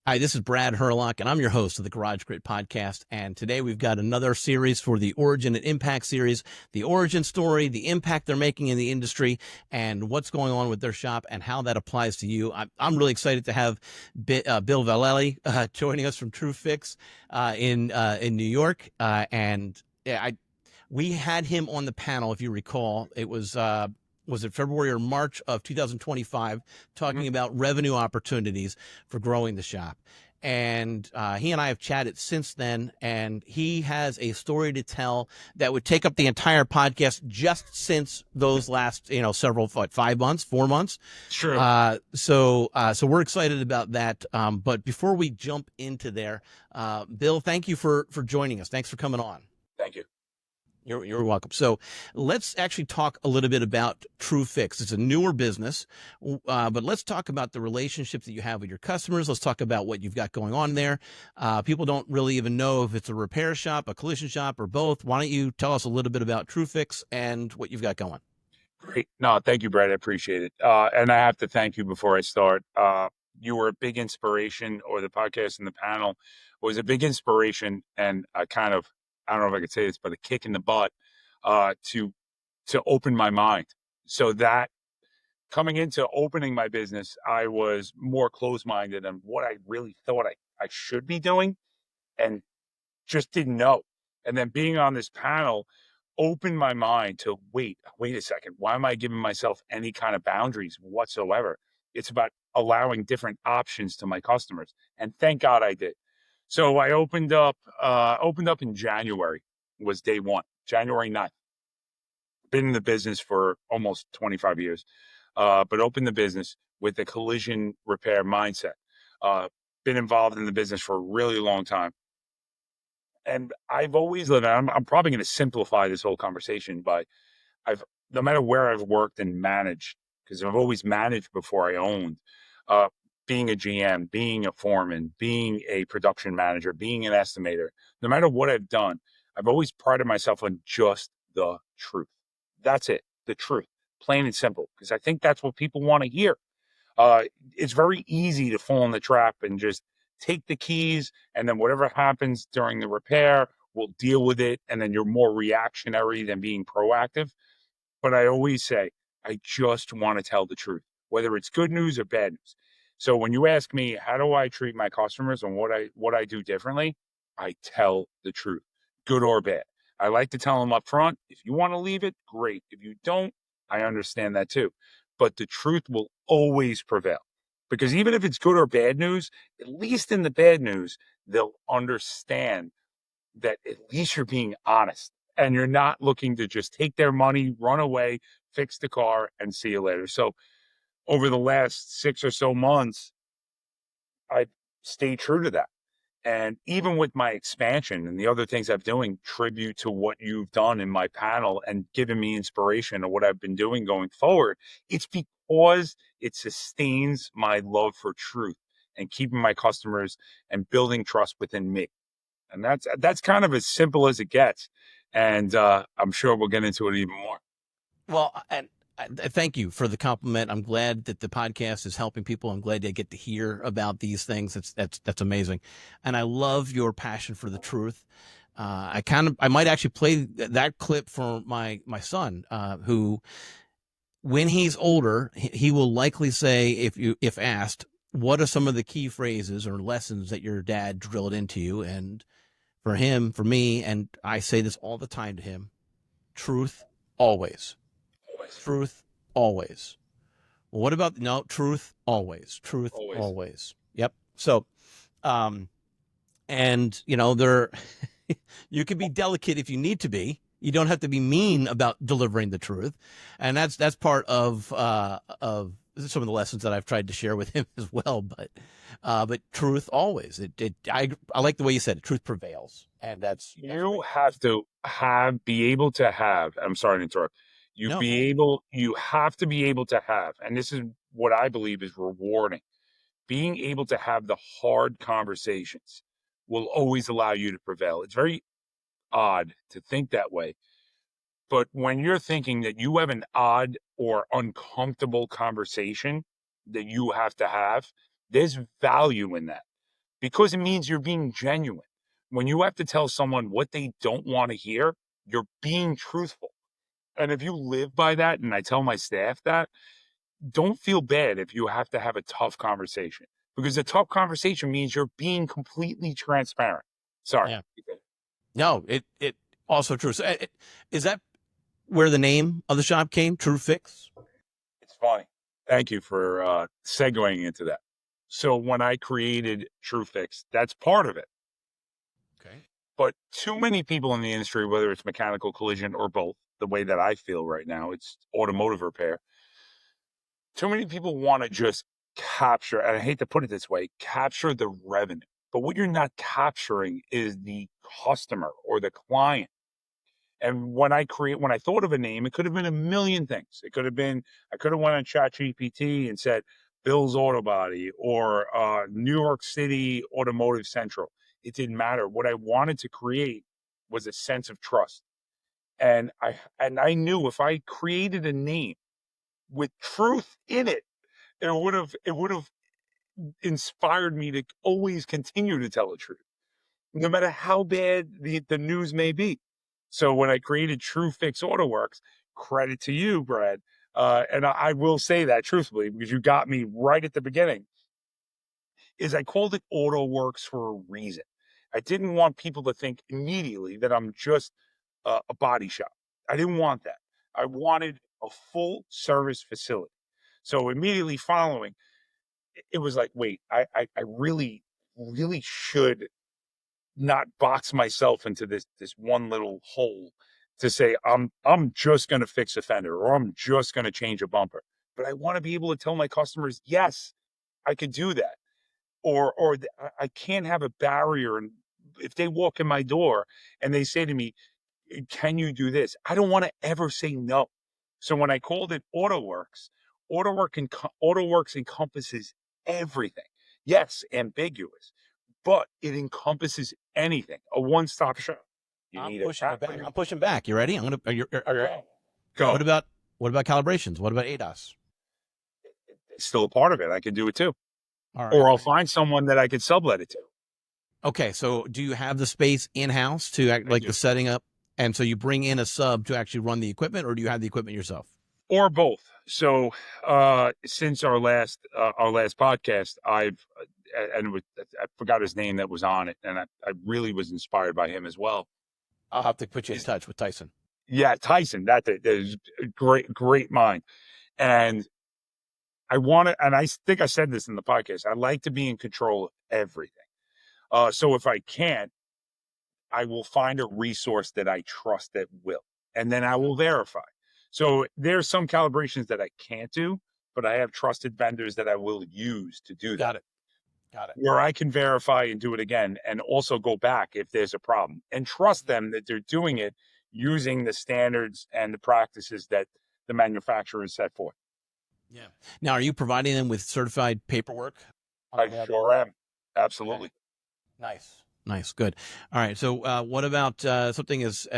Hi, this is Brad Herlock, and I'm your host of the Garage Grid podcast. And today we've got another series for the Origin and Impact series, the origin story, the impact they're making in the industry, and what's going on with their shop and how that applies to you. I'm really excited to have Bill Vallely joining us from Tru-Fix in New York. And yeah, we had him on the panel, if you recall. It was it February or March of 2025, talking about revenue opportunities for growing the shop. And he and I have chatted since then, and he has a story to tell that would take up the entire podcast just since those last, several, 5 months, 4 months. Sure. So we're excited about that. But before we jump into there, Bill, thank you for joining us. Thanks for coming on. Thank you. You're welcome. So let's actually talk a little bit about Tru-Fix. It's a newer business, but let's talk about the relationships that you have with your customers. Let's talk about what you've got going on there. People don't really even know if it's a repair shop, a collision shop, or both. Why don't you tell us a little bit about Tru-Fix and what you've got going? Great. No, thank you, Brad. I appreciate it. And I have to thank you before I start. You were a big inspiration, or the podcast and the panel was a big inspiration, and I don't know if I could say this, but a kick in the butt to open my mind. So that coming into opening my business, I was more closed-minded on what I really thought I should be doing, and just didn't know. And then being on this panel opened my mind to wait a second. Why am I giving myself any kind of boundaries whatsoever? It's about allowing different options to my customers. And thank God I did. So I opened up in January was day one, January 9th. Been in the business for almost 25 years, but opened the business with a collision repair mindset. Been involved in the business for a really long time. And I've always lived, I'm probably going to simplify this whole conversation by no matter where I've worked and managed, because I've always managed before I owned, uh, being a GM, being a foreman, being a production manager, being an estimator, no matter what I've done, I've always prided myself on just the truth. That's it, the truth, plain and simple, because I think that's what people want to hear. Uh, it's very easy to fall in the trap and just take the keys, and then whatever happens during the repair, we'll deal with it. And then you're more reactionary than being proactive. But I always say, I just want to tell the truth, whether it's good news or bad news. So when you ask me, how do I treat my customers and what I do differently, I tell the truth, good or bad. I like to tell them up front, if you want to leave it, great. If you don't, I understand that too. But the truth will always prevail. Because even if it's good or bad news, at least in the bad news, they'll understand that at least you're being honest and you're not looking to just take their money, run away, fix the car, and see you later. So over the last 6 or so months, I stayed true to that. And even with my expansion and the other things I'm doing, tribute to what you've done in my panel and given me inspiration of what I've been doing going forward, it's because it sustains my love for truth and keeping my customers and building trust within me. And that's kind of as simple as it gets. And I'm sure we'll get into it even more. Well, and thank you for the compliment. I'm glad that the podcast is helping people. I'm glad they get to hear about these things. That's amazing, and I love your passion for the truth. I might actually play that clip for my son, who, when he's older, he will likely say, if asked, what are some of the key phrases or lessons that your dad drilled into you? And for him, for me, and I say this all the time to him: truth always. Always. Truth always. Well, what about no truth always? Truth Always. always. Yep. So, um, and there, you can be delicate if you need to be. You don't have to be mean about delivering the truth, and that's part of some of the lessons that I've tried to share with him as well. But truth always. I like the way you said it. Truth prevails, and that's You have to be able to have, I'm sorry to interrupt. no. You have to be able to have, and this is what I believe is rewarding. Being able to have the hard conversations will always allow you to prevail. It's very odd to think that way. But when you're thinking that you have an odd or uncomfortable conversation that you have to have, there's value in that. because it means you're being genuine. When you have to tell someone what they don't want to hear, you're being truthful. And if you live by that, and I tell my staff that, don't feel bad if you have to have a tough conversation, because a tough conversation means you're being completely transparent. Sorry. Yeah. No, it also true. So is that where the name of the shop came? Tru-Fix? It's funny. Thank you for segueing into that. So when I created Tru-Fix, that's part of it. Okay. But too many people in the industry, whether it's mechanical collision or both, the way that I feel right now, it's automotive repair. Too many people want to just capture, and I hate to put it this way, capture the revenue. But what you're not capturing is the customer or the client. And when I thought of a name, it could have been a million things. It could have been, I could have went on ChatGPT and said Bill's Auto Body or New York City Automotive Central. It didn't matter. What I wanted to create was a sense of trust. And I knew if I created a name with truth in it, it would have inspired me to always continue to tell the truth, no matter how bad the news may be. So when I created Tru-Fix AutoWorks, credit to you, Brad. And I will say that truthfully, because you got me right at the beginning, is I called it AutoWorks for a reason. I didn't want people to think immediately that I'm just a body shop. I didn't want that. I wanted a full service facility. So immediately following, it was like, wait, I really, really should not box myself into this one little hole to say I'm just going to fix a fender or I'm just going to change a bumper. But I want to be able to tell my customers, yes, I could do that. I can't have a barrier. And if they walk in my door and they say to me, can you do this? I don't want to ever say no. So when I called it AutoWorks, AutoWorks encompasses everything. Yes, ambiguous, but it encompasses anything. A one-stop shop. You I'm need a pushing it back. I'm pushing back. You ready? I'm gonna. Are you go. what about calibrations? What about ADAS? It's still a part of it. I can do it too, All right. or I'll find someone that I could sublet it to. Okay. So do you have the space in house to act like the setting up? And so you bring in a sub to actually run the equipment, or do you have the equipment yourself? Or both. So since our last podcast, I forgot his name that was on it, and I really was inspired by him as well. I'll have to put you in touch with Tyson. Yeah, Tyson. That is a great mind. And and I think I said this in the podcast, I like to be in control of everything. So if I can't, I will find a resource that I trust that will, and then I will verify. So there's some calibrations that I can't do, but I have trusted vendors that I will use to do that. Got it. Where I can verify and do it again, and also go back if there's a problem, and trust them that they're doing it using the standards and the practices that the manufacturer has set forth. Yeah. Now, are you providing them with certified paperwork? I sure am. Absolutely. Okay. Nice. Good. All right. So what about something as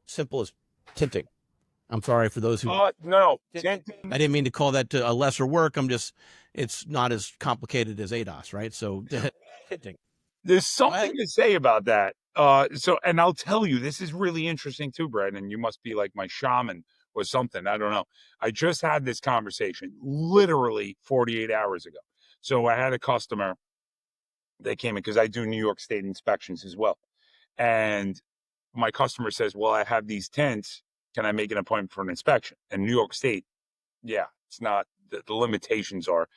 simple as tinting? I'm sorry for those who. No. I didn't mean to call that a lesser work. It's not as complicated as ADOS, right? So tinting. There's something to say about that. And I'll tell you, this is really interesting too, Brad, and you must be like my shaman or something. I don't know. I just had this conversation literally 48 hours ago. So I had a customer that came in because I do New York State inspections as well. And my customer says, well, I have these tents. Can I make an appointment for an inspection? And New York State, yeah, it's not, the limitations are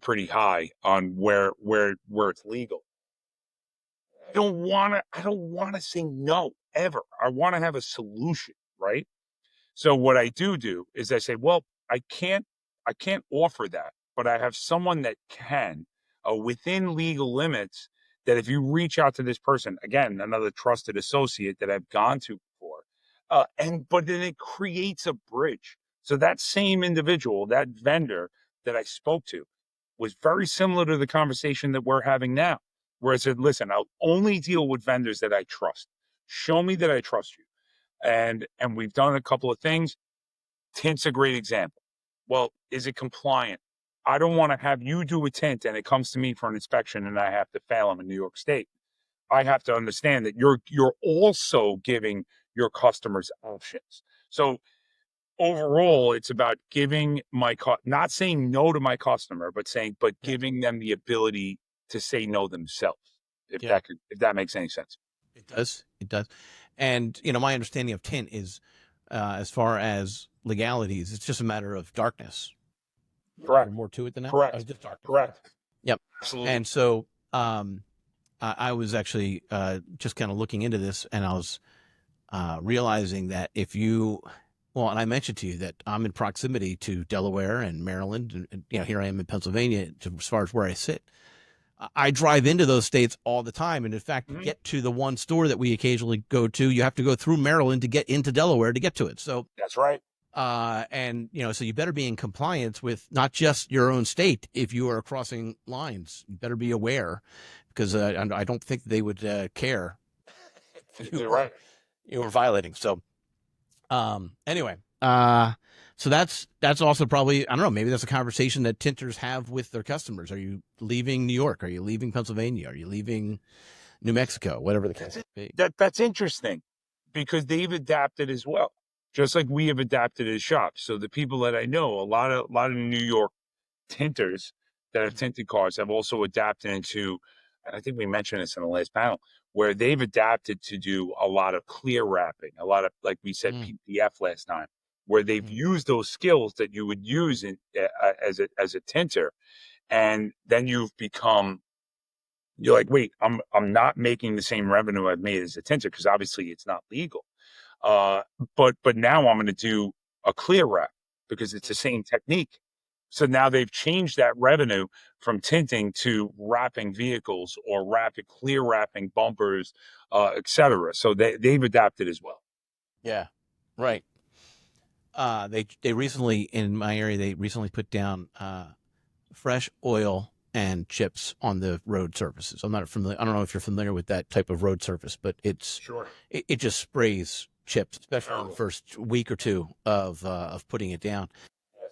pretty high on where it's legal. I don't want to say no ever. I want to have a solution, right? So what I do is I say, well, I can't offer that, but I have someone that can, within legal limits, that if you reach out to this person, again, another trusted associate that I've gone to before, but then it creates a bridge. So that same individual, that vendor that I spoke to, was very similar to the conversation that we're having now, where I said, listen, I'll only deal with vendors that I trust. Show me that I trust you. And we've done a couple of things. Tint's a great example. Well, is it compliant? I don't want to have you do a tint and it comes to me for an inspection and I have to fail them in New York State. I have to understand that you're also giving your customers options. So overall, it's about giving not saying no to my customer, but Yeah. giving them the ability to say no themselves. Yeah. If that makes any sense. It does. It does. And, my understanding of tint is, as far as legalities, it's just a matter of darkness. Is there Correct. more to it than that? Oh, it's Correct. just darkness. Correct. Yep. Absolutely. And so, I was actually just kind of looking into this, and I was realizing that and I mentioned to you that I'm in proximity to Delaware and Maryland, and here I am in Pennsylvania, as far as where I sit. I drive into those states all the time. And in fact, to get to the one store that we occasionally go to, you have to go through Maryland to get into Delaware to get to it. So That's right. so you better be in compliance with not just your own state. If you are crossing lines, you better be aware, because I don't think they would care if you were violating. So anyway, so that's also probably, I don't know, maybe that's a conversation that tinters have with their customers. Are you leaving New York? Are you leaving Pennsylvania? Are you leaving New Mexico? Whatever the case may be. That's interesting because they've adapted as well, just like we have adapted as shops. So the people that I know, a lot of New York tinters that have tinted cars have also adapted into, and I think we mentioned this in the last panel, where they've adapted to do a lot of clear wrapping, a lot of, like we said, PPF last time, where they've used those skills that you would use as a tinter, and then you're like, wait, I'm not making the same revenue I've made as a tinter because obviously it's not legal. Uh, but now I'm going to do a clear wrap because it's the same technique. So now they've changed that revenue from tinting to wrapping vehicles or clear wrapping bumpers, etc. So they've adapted as well. Yeah, right. They recently, in my area, they recently put down fresh oil and chips on the road surfaces. I'm not familiar. I don't know if you're familiar with that type of road surface, but it just sprays chips, especially in the first week or two of putting it down.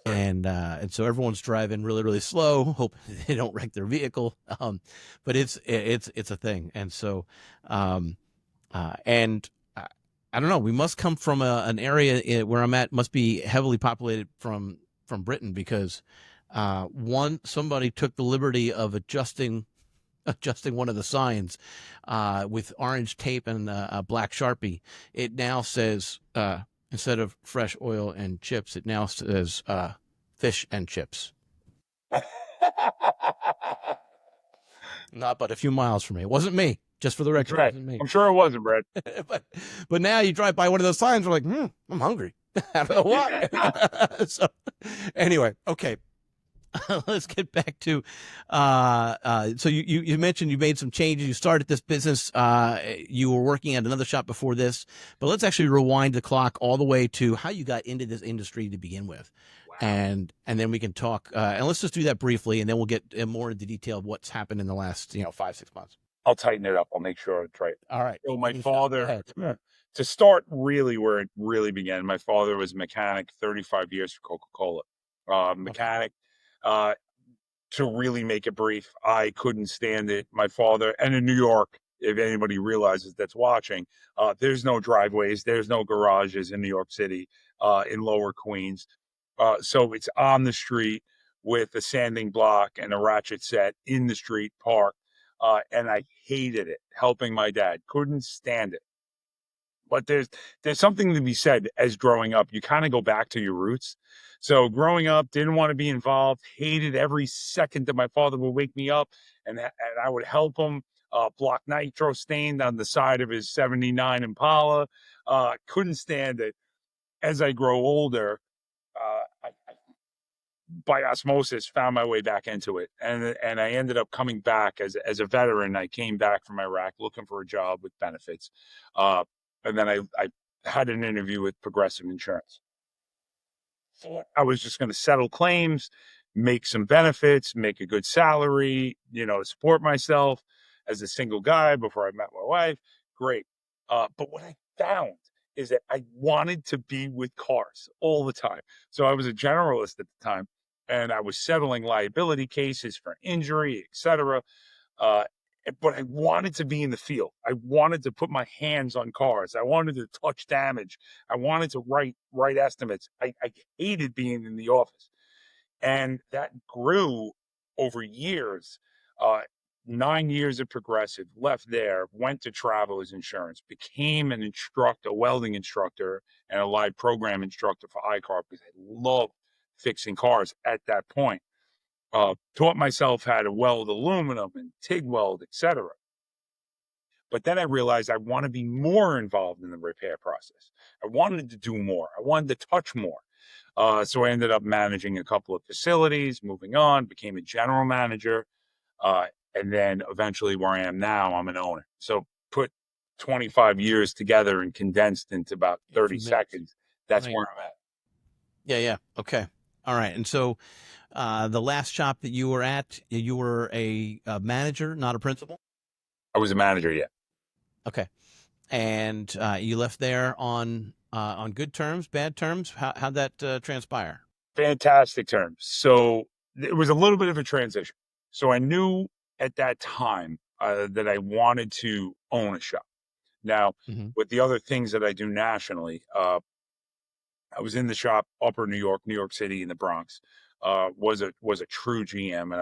And so everyone's driving really, really slow, hoping they don't wreck their vehicle. But it's a thing. And so, and I don't know, we must come from an area where I'm at, must be heavily populated from Britain, because somebody took the liberty of adjusting one of the signs with orange tape and a black Sharpie. It now says, instead of fresh oil and chips, it now says fish and chips. Not but a few miles from me. It wasn't me. Just for the record, Right. it wasn't me. I'm sure it wasn't, Brett. but now you drive by one of those signs, we're like, I'm hungry. I don't know why. So anyway, okay. Let's get back to so you mentioned you made some changes. You started this business. You were working at another shop before this, but let's actually rewind the clock all the way to how you got into this industry to begin with. Wow. And then we can talk, and let's just do that briefly, and then we'll get more into detail of what's happened in the last 5-6 months. I'll tighten it up. I'll make sure it's right. All right. So my father, to start really where it really began, my father was a mechanic, 35 years for Coca-Cola, mechanic. Okay. To really make it brief, I couldn't stand it. My father, and in New York, if anybody realizes that's watching, there's no driveways, there's no garages in New York City, in Lower Queens. So it's on the street with a sanding block and a ratchet set in the street park. And I hated it, helping my dad. Couldn't stand it. But there's something to be said as growing up. You kind of go back to your roots. So growing up, didn't want to be involved, hated every second that my father would wake me up and I would help him block nitro stained on the side of his 79 Impala. Couldn't stand it. As I grow older, I by osmosis found my way back into it, and I ended up coming back as a veteran. I came back from Iraq looking for a job with benefits, and then I had an interview with Progressive Insurance. I was just going to settle claims, make some benefits, make a good salary, support myself as a single guy before I met my wife. Great, but what I found is that I wanted to be with cars all the time. So I was a generalist at the time. and I was settling liability cases for injury, etc. Uh, but I wanted to be in the field. I wanted to put my hands on cars. I wanted to touch damage. I wanted to write estimates. I hated being in the office, and that grew over years. Uh, 9 years of Progressive, left there, went to Travelers Insurance, became an instructor, a welding instructor, and a live program instructor for iCar because I loved fixing cars at that point. Taught myself how to weld aluminum and TIG weld, etc. But then I realized I want to be more involved in the repair process. I wanted to do more. I wanted to touch more. So I ended up managing a couple of facilities, moving on, became a general manager. And then eventually where I am now, I'm an owner. So put 25 years together and condensed into about 30 seconds. That's right. where I'm at. Yeah. Okay. All right. And so the last shop that you were at, you were a manager, not a principal? I was a manager, yeah. Okay. And you left there on good terms, bad terms? How'd that transpire? Fantastic terms. So it was a little bit of a transition. So I knew at that time that I wanted to own a shop. Now, Mm-hmm. with the other things that I do nationally, I was in the shop, upper New York City, in the Bronx. Was a true GM, and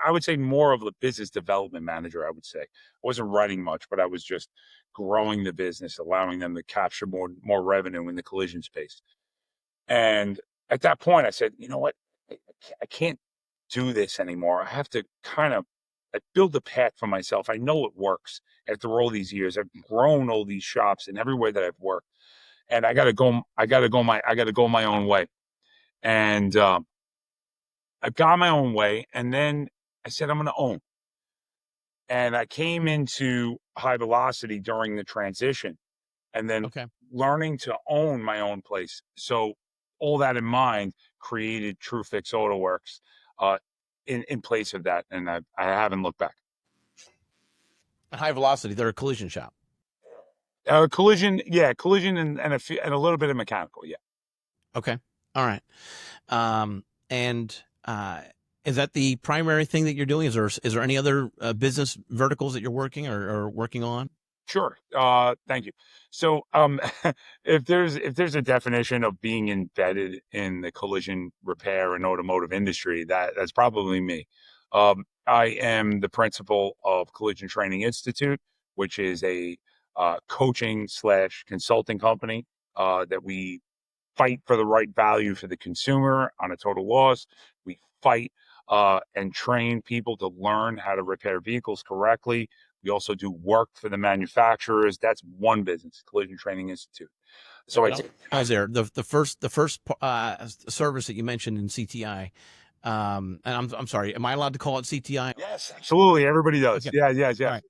I would say more of a business development manager. I would say I wasn't writing much, but I was just growing the business, allowing them to capture more revenue in the collision space. And at that point, I said, you know what, I can't do this anymore. I have to kind of build a path for myself. I know it works after all these years. I've grown all these shops and everywhere that I've worked, and I got to go. I got to go my own way. And I've gone my own way. And then I said, I'm going to own. And I came into High Velocity during the transition, and then Okay. learning to own my own place. So all that in mind, created Tru-Fix AutoWorks in place of that, and I haven't looked back. High Velocity, they're a collision shop. Collision, and a little bit of mechanical, yeah. Okay. All right. And is that the primary thing that you're doing? Is there any other business verticals that you're working or working on? Sure. Thank you. So, if there's a definition of being embedded in the collision repair and automotive industry, that's probably me. I am the principal of Collision Training Institute, which is a coaching slash consulting company that we fight for the right value for the consumer on a total loss. We fight and train people to learn how to repair vehicles correctly. We also do work for the manufacturers. That's one business, Collision Training Institute. So I was there. The first service that you mentioned in CTI. And I'm sorry. Am I allowed to call it CTI? Yes, absolutely. Everybody does. Okay. Yeah, yes. All right.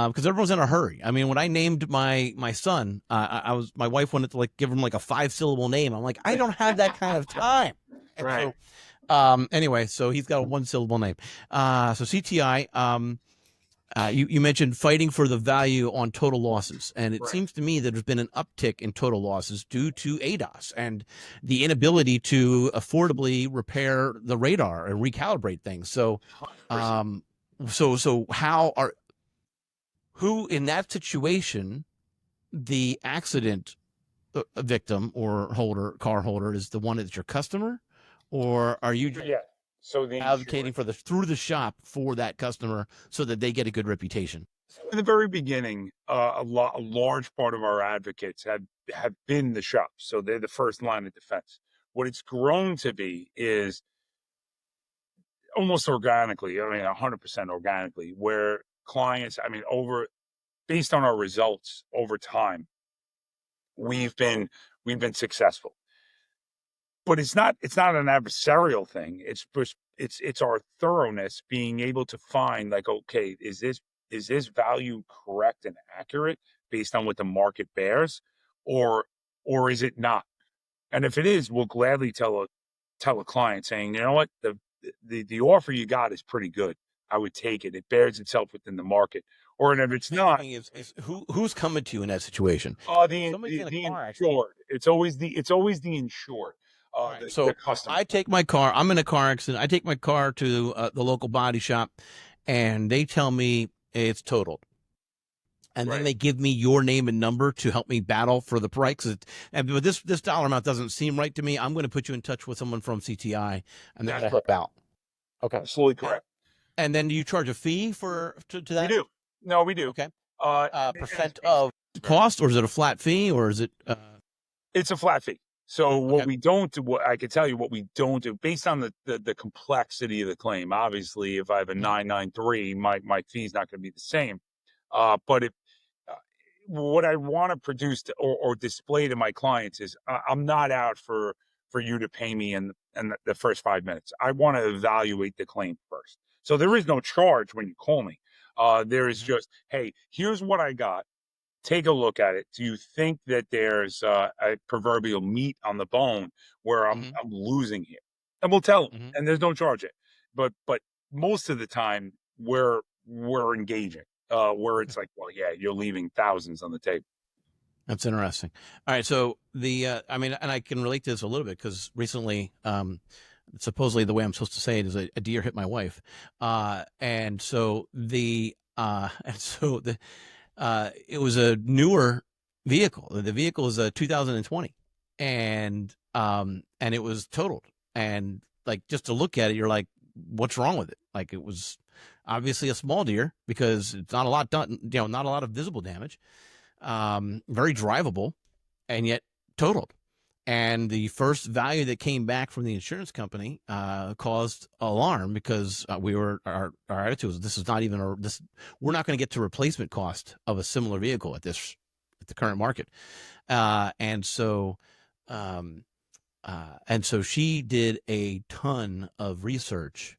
Because everyone's in a hurry. I mean, when I named my son, my wife wanted to give him like a 5-syllable name. I'm like, I don't have that kind of time. And Right. so, anyway, so he's got a 1-syllable name. So CTI. You mentioned fighting for the value on total losses, and it seems to me that there's been an uptick in total losses due to ADAS and the inability to affordably repair the radar and recalibrate things. So, so who in that situation, the accident victim or car holder, is the one that's your customer, or are you So the advocating for through the shop for that customer so that they get a good reputation? in the very beginning, a large part of our advocates have been the shops, so they're the first line of defense. What it's grown to be is almost organically, 100% organically, where clients, based on our results over time, we've been successful. But it's not an adversarial thing. It's our thoroughness, being able to find, okay, is this value correct and accurate based on what the market bears, or is it not? And if it is, we'll gladly tell a client, saying, you know what, the offer you got is pretty good. I would take it. It bears itself within the market. Or if it's not, who's coming to you in that situation? the Somebody's in a car accident. insured. It's always the insured. All right. The So customer. I take my car. I'm in a car accident. I take my car to the local body shop, and they tell me it's totaled. And then Right. they give me your name and number to help me battle for the price. But this dollar amount doesn't seem right to me. I'm going to put you in touch with someone from CTI, and they're That's going to help correct. out. Okay. Absolutely And, correct. and then do you charge a fee to We that? do. No, we do. Okay. And it's Percent of cost, or is it a flat fee, or is it? it's a flat fee. So what Okay. we don't do, what I can tell you, what we don't do, based on the complexity of the claim. Obviously, if I have a Mhm. 993, my fee is not going to be the same. But if uh, what I want to produce or display to my clients is, I'm not out for you to pay me in the first 5 minutes. I want to evaluate the claim first. So there is no charge when you call me. There is Mhm. just, hey, here's what I got. Take a look at it. Do you think that there's a proverbial meat on the bone where Mhm. I'm losing here? And we'll tell them, Mhm. and there's no charge it. But most of the time we're engaging, where it's like, well, yeah, you're leaving thousands on the table. That's interesting. All right, so I mean, and I can relate to this a little bit because recently, supposedly the way I'm supposed to say it is a deer hit my wife, and so it was a newer vehicle. The vehicle is a 2020, and it was totaled. And like just to look at it, you're like, what's wrong with it? Like it was obviously a small deer because it's not a lot done, not a lot of visible damage, very drivable, and yet totaled. And the first value that came back from the insurance company caused alarm because our attitude was this is not even this we're not going to get to replacement cost of a similar vehicle at the current market, and so she did a ton of research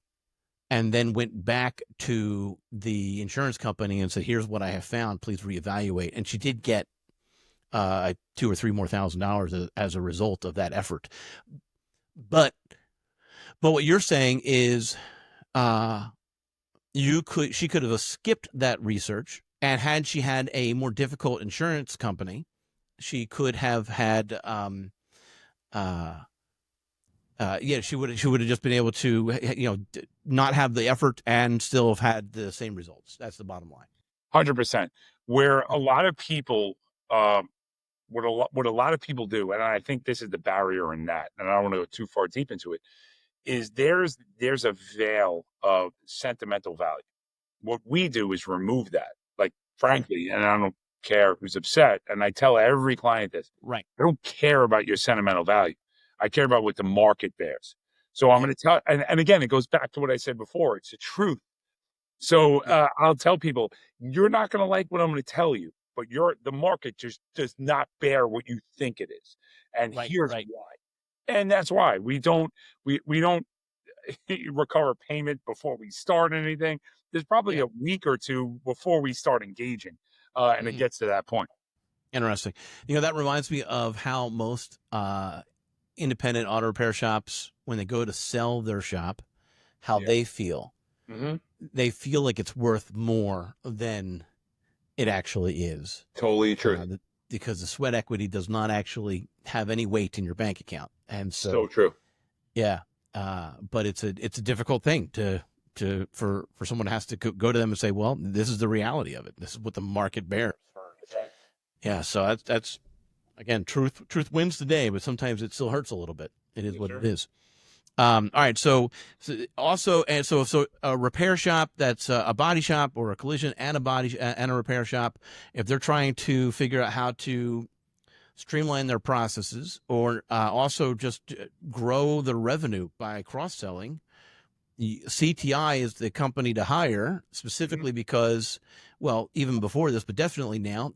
and then went back to the insurance company and said, here's what I have found, please reevaluate. And she did get two or three more $1,000 as a result of that effort. But what you're saying is, uh, she could have skipped that research, and had she had a more difficult insurance company, she could have had, uh, she would have just been able to, not have the effort and still have had the same results. That's the bottom line. 100%. Where a Okay. lot of people, what a lot of people do, and I think this is the barrier in that, and I don't want to go too far deep into it, is there's a veil of sentimental value. What we do is remove that. Like, frankly, and I don't care who's upset, and I tell every client this, Right. I don't care about your sentimental value. I care about what the market bears. So I'm Yep. going to tell, and again, it goes back to what I said before. It's the truth. So Yep. I'll tell people, you're not going to like what I'm going to tell you, but the market just does not bear what you think it is, and Right. here's Right. why. And that's why we don't recover payment before we start anything. There's probably Yeah. a week or two before we start engaging, and it Mm-hmm. gets to that point. Interesting. That reminds me of how most independent auto repair shops, when they go to sell their shop, how Yeah. they feel. Hmm. They feel like it's worth more than it actually is, Totally true. uh, because the sweat equity does not actually have any weight in your bank account. And So so, true. yeah, but it's a difficult thing for someone to has to go to them and say, well, this is the reality of it. This is what the market bears. Yeah, so that's again, truth wins the day, but sometimes it still hurts a little bit. It is Yes, what sir. it is. All right. So also, and so a repair shop that's a body shop or a collision and and a repair shop, if they're trying to figure out how to streamline their processes or also just grow the revenue by cross selling, CTI is the company to hire Hmm. specifically because, well, even before this, but definitely now,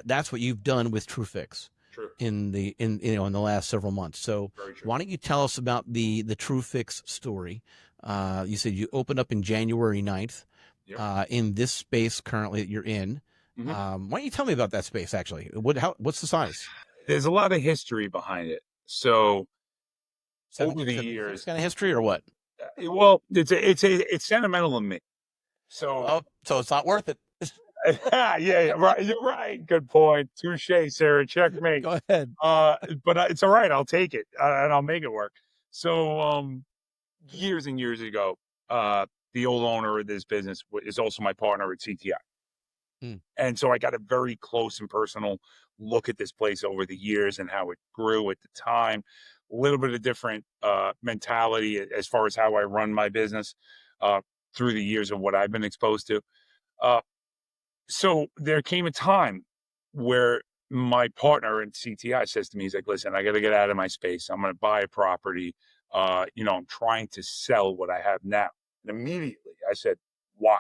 that's what you've done with Tru-Fix True. in the last several months. So Very true. why don't you tell us about the Tru-Fix story? You said you opened up in January 9th Yep. in this space currently that you're in. Hmm. Why don't you tell me about that space actually? What's the size? There's a lot of history behind it. So over the 1776 years, kind of history or what? well, it's sentimental to me. So Oh, so it's not worth it. Yeah, right. You're right. Good point. Touche, Sarah. Checkmate. Go ahead. But it's all right. I'll take it and I'll make it work. So, years and years ago, the old owner of this business is also my partner at CTI. Mm. And so I got a very close and personal look at this place over the years and how it grew at the time. A little bit of different mentality as far as how I run my business uh, through the years of what I've been exposed to. Uh, so there came a time where my partner at CTI says to me, he's like, listen, I got to get out of my space. I'm going to buy a property. I'm trying to sell what I have now. And immediately I said, why?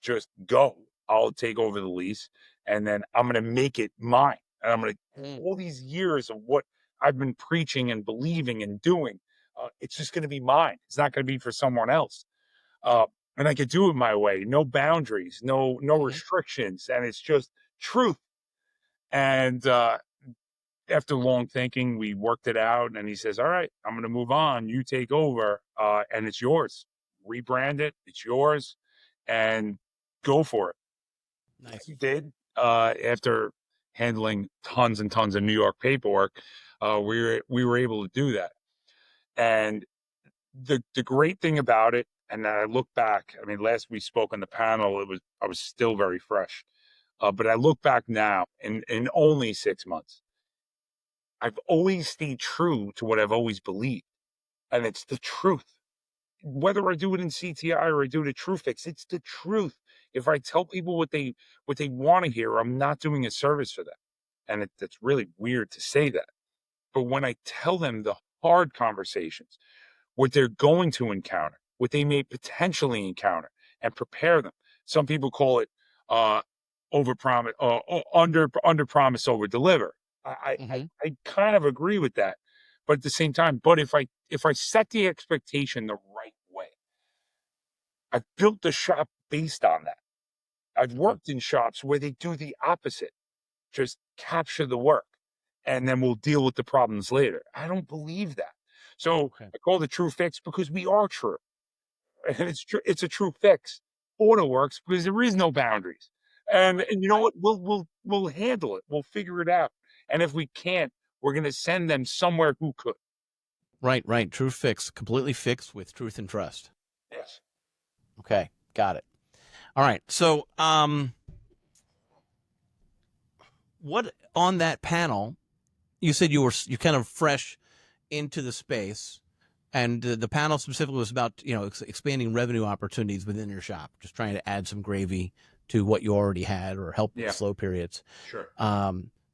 Just go. I'll take over the lease and then I'm going to make it mine. And I'm going to, Mm. all these years of what I've been preaching and believing and doing, it's just going to be mine. It's not going to be for someone else. Uh, and I could do it my way, no boundaries, no Mm-hmm. restrictions, and it's just truth. And after long thinking, we worked it out, and he says, "All right, I'm going to move on. You take over, and it's yours. Rebrand it. It's yours, and go for it." Nice. He did. After handling tons and tons of New York paperwork, we were able to do that. And the great thing about it, and I look back, I mean, last we spoke on the panel, I was still very fresh. But I look back now in only 6 months, I've always stayed true to what I've always believed. And it's the truth. Whether I do it in CTI or I do it at Tru-Fix, it's the truth. If I tell people what they want to hear, I'm not doing a service for them. And it's really weird to say that. But when I tell them the hard conversations, what they're going to encounter, what they may potentially encounter, and prepare them. Some people call it uh, over promise, under promise, over deliver. Mm-hmm. I kind of agree with that, but at the same time, but if I set the expectation the right way, I've built the shop based on that. I've Okay. worked in shops where they do the opposite, just capture the work, and then we'll deal with the problems later. I don't believe that. So Okay. I call it Tru-Fix because we are true. And it's true. It's a Tru-Fix AutoWorks because there is no boundaries. And Right. and you know what? We'll handle it. We'll figure it out. And if we can't, we're going to send them somewhere who could. Right. Right. True fix. Completely fixed with truth and trust. Yes. Okay. Got it. All right. So, what on that panel? You said you kind of fresh into the space, and the panel specifically was about expanding revenue opportunities within your shop, just trying to add some gravy to what you already had or help with Yeah. slow periods. Sure.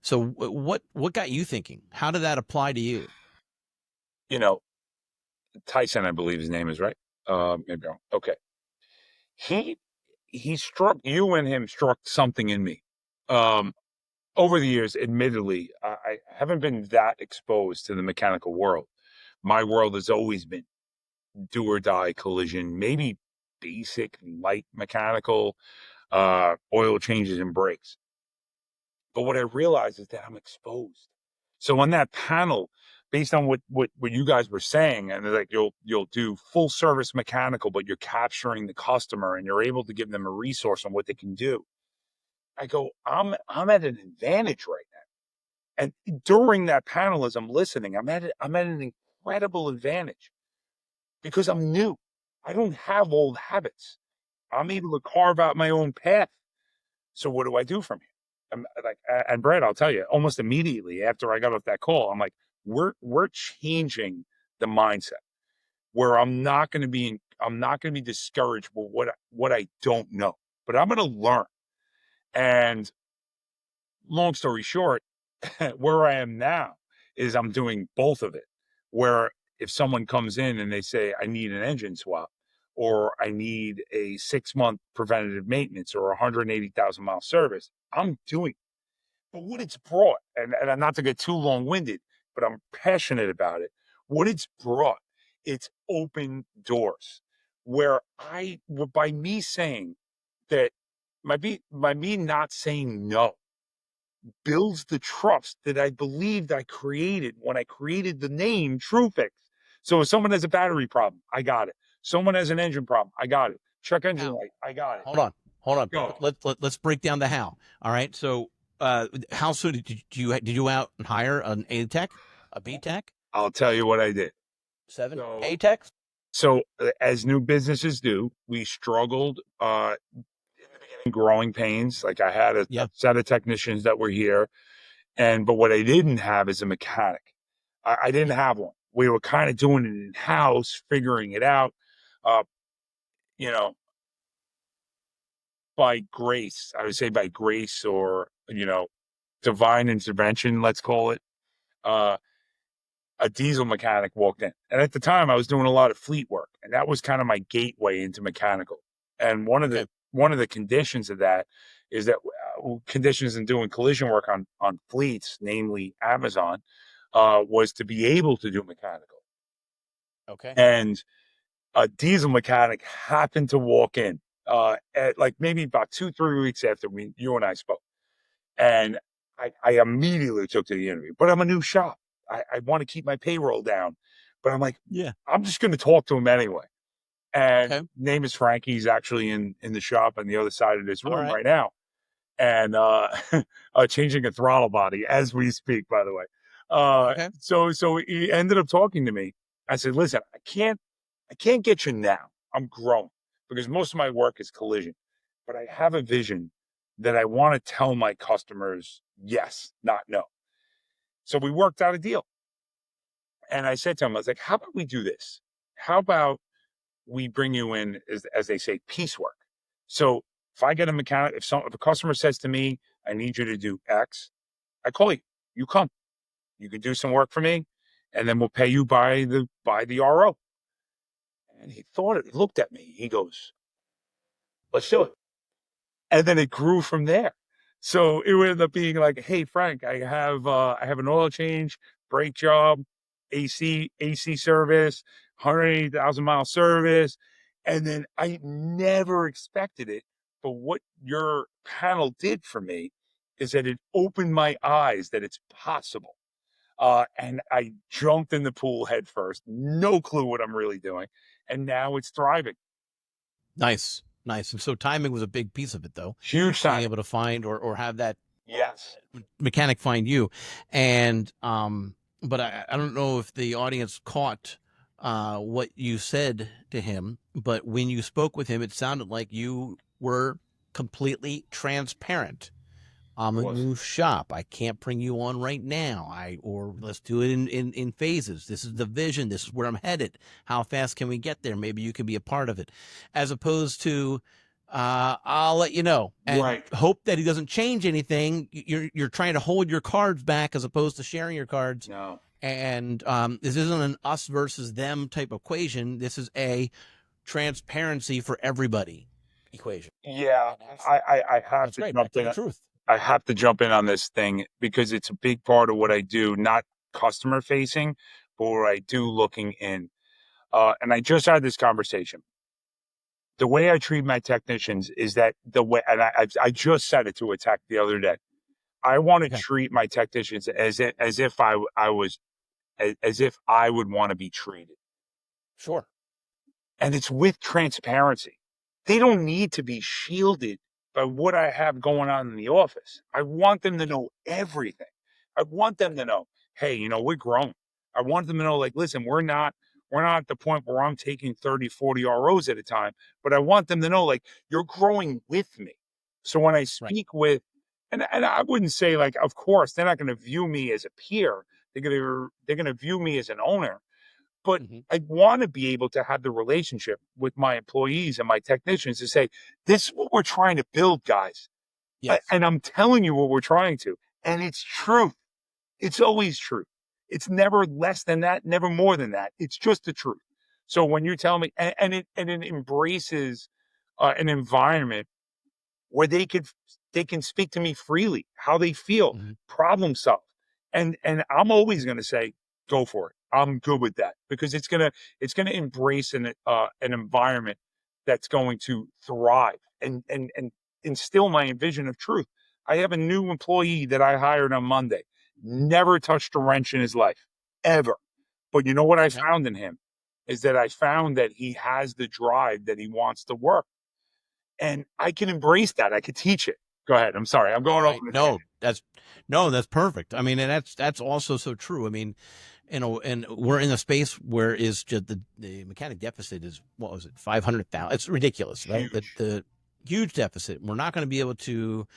So what got you thinking? How did that apply to you? You know, Tyson, I believe his name is right. Maybe wrong. Okay. He he struck you and him struck something in me. Um, over the years, admittedly, I haven't been that exposed to the mechanical world. My world has always been do or die collision, maybe basic light mechanical, oil changes and brakes. But what I realized is that I'm exposed. So on that panel, based on what you guys were saying, and like you'll do full service mechanical, but you're capturing the customer and you're able to give them a resource on what they can do. I go, I'm at an advantage right now. And during that panel, as I'm listening, I'm at an incredible advantage because I'm new. I don't have old habits. I'm able to carve out my own path. So what do I do from here? I'm like, and Brad, I'll tell you, almost immediately after I got off that call, I'm like, we're changing the mindset where I'm not going to be discouraged with what I don't know, but I'm going to learn. And long story short, where I am now is I'm doing both of it. Where if someone comes in and they say, I need an engine swap, or I need a 6-month preventative maintenance or a 180,000 mile service, I'm doing it. But what it's brought, and I'm not to get too long winded, but I'm passionate about it. What it's brought, it's open doors where by me saying that, by me not saying no, builds the trust that I believed I created when I created the name Tru-Fix. So if someone has a battery problem, I got it. Someone has an engine problem, I got it. Check engine Now, light, I got it. hold on. hold on. Go. Let's break down the how. All right. So, how soon did you out and hire an A tech, a B tech, I'll tell you what I did. seven So, A techs? as new businesses do, we struggled in growing pains. Like I had a Yeah. set of technicians that were here, but what I didn't have is a mechanic. I didn't have one. We were kind of doing it in house, figuring it out. Uh, you know, by grace, I would say by grace or divine intervention, let's call it. Uh, a diesel mechanic walked in. And at the time I was doing a lot of fleet work, and that was kind of my gateway into mechanical. And Okay. one of the conditions of that is that conditions in doing collision work on fleets, namely Amazon, was to be able to do mechanical. Okay. And a diesel mechanic happened to walk in at like maybe about 2-3 weeks after you and I spoke. And I immediately took to the interview, but I'm a new shop. I want to keep my payroll down, but I'm like, Yeah. I'm just going to talk to him anyway. And Okay. name is Frankie. He's actually in the shop on the other side of this All room right. right now, and changing a throttle body as we speak. By the way, Okay. so he ended up talking to me. I said, listen, I can't get you now. I'm growing because most of my work is collision, but I have a vision that I want to tell my customers yes, not no. So we worked out a deal. And I said to him, I was like, how about we do this? How about we bring you in, as they say, piecework? So if I get a mechanic, if a customer says to me, I need you to do X, I call you. You come. You can do some work for me, and then we'll pay you by the RO. And he thought it. He looked at me. He goes, let's do it. And then it grew from there. So it would end up being like, hey Frank, I have an oil change, brake job, AC service, 180,000 mile service. And then I never expected it. But what your panel did for me is that it opened my eyes that it's possible. And I jumped in the pool head first, no clue what I'm really doing. And now it's thriving. Nice. Nice. And so timing was a big piece of it, though. Huge Being time. able to find or have that Yes. mechanic find you. And but I don't know if the audience caught what you said to him, but when you spoke with him, it sounded like you were completely transparent. I'm a Was. new shop. I can't bring you on right now. Or let's do it in phases. This is the vision. This is where I'm headed. How fast can we get there? Maybe you can be a part of it, as opposed to I'll let you know and Right. hope that he doesn't change anything. You're trying to hold your cards back as opposed to sharing your cards. No. And this isn't an us versus them type equation. This is a transparency for everybody equation. Yeah, And I have that's to great. jump Back to the in. truth. I have to jump in on this thing because it's a big part of what I do, not customer facing, but what I do looking in. And I just had this conversation. The way I treat my technicians is that the way, and I just said it to a tech the other day. I want to Okay. treat my technicians as if I was as if I would want to be treated. Sure. And it's with transparency. They don't need to be shielded by what I have going on in the office. I want them to know everything. I want them to know, hey, we're grown. I want them to know, like, listen, we're not at the point where I'm taking 30, 40 ROs at a time, but I want them to know, like, you're growing with me. So when I Right. speak with, and I wouldn't say like, of course, they're not going to view me as a peer. They're gonna view me as an owner, but Mm-hmm. I want to be able to have the relationship with my employees and my technicians to say, this is what we're trying to build, guys. Yes. And I'm telling you what we're trying to. And it's truth. It's always true. It's never less than that, never more than that. It's just the truth. So when you tell me, and it embraces an environment where they can speak to me freely, how they feel, Mm-hmm. problem solve. And I'm always going to say, go for it. I'm good with that because it's gonna embrace an environment that's going to thrive and instill my vision of truth. I have a new employee that I hired on Monday, never touched a wrench in his life, ever. But you know what I Okay. found in him is that I found that he has the drive that he wants to work. and I can embrace that. I could teach it. Go ahead. I'm sorry. I'm going off Right. on a No, tangent. that's perfect. I mean, and that's also so true. I mean, and we're in a space where is just the mechanic deficit is, what was it, 500,000? It's ridiculous, right? Huge. The huge deficit. We're not going to be able to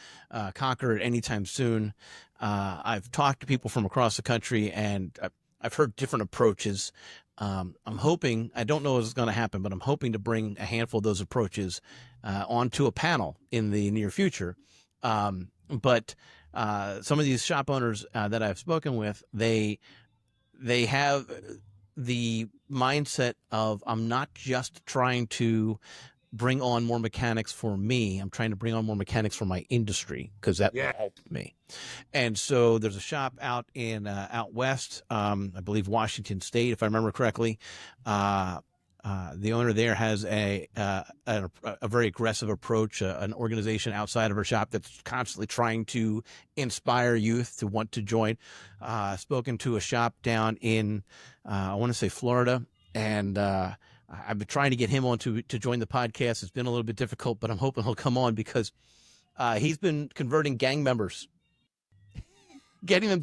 conquer it anytime soon. I've talked to people from across the country, and I've heard different approaches. I'm hoping, I don't know if it's going to happen, but I'm hoping to bring a handful of those approaches onto a panel in the near future. But some of these shop owners that I've spoken with, they have the mindset of, I'm not just trying to bring on more mechanics for me. I'm trying to bring on more mechanics for my industry because that will Yeah. help me. And so there's a shop out in out west, I believe Washington State, if I remember correctly. The owner there has a very aggressive approach, an organization outside of her shop that's constantly trying to inspire youth to want to join. Spoken to a shop down in, I want to say Florida, and I've been trying to get him on to join the podcast. It's been a little bit difficult, but I'm hoping he'll come on because he's been converting gang members, getting them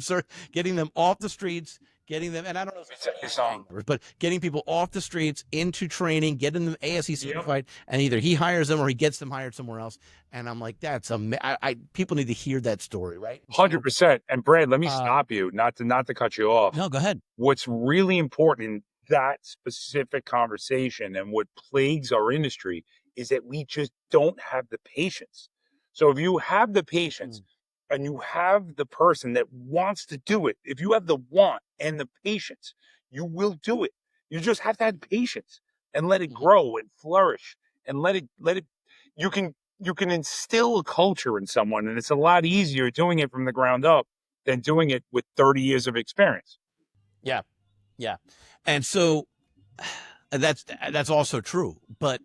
getting them off the streets, getting them, and I don't know if Let me it's tell you something. members, but getting people off the streets into training, getting them ASE Yep. certified, and either he hires them or he gets them hired somewhere else. And I'm like, that's people need to hear that story, right? So, 100%. And Brad, let me uh, stop you, not to cut you off. no, go ahead. What's really important in that specific conversation and what plagues our industry is that we just don't have the patience. So if you have the patience Mm, and you have the person that wants to do it, if you have the want and the patience, you will do it. You just have to have patience and let it mhm. grow and flourish and let it you can you can instill a culture in someone, and it's a lot easier doing it from the ground up than doing it with 30 years of experience. Yeah, yeah, and so that's also true. But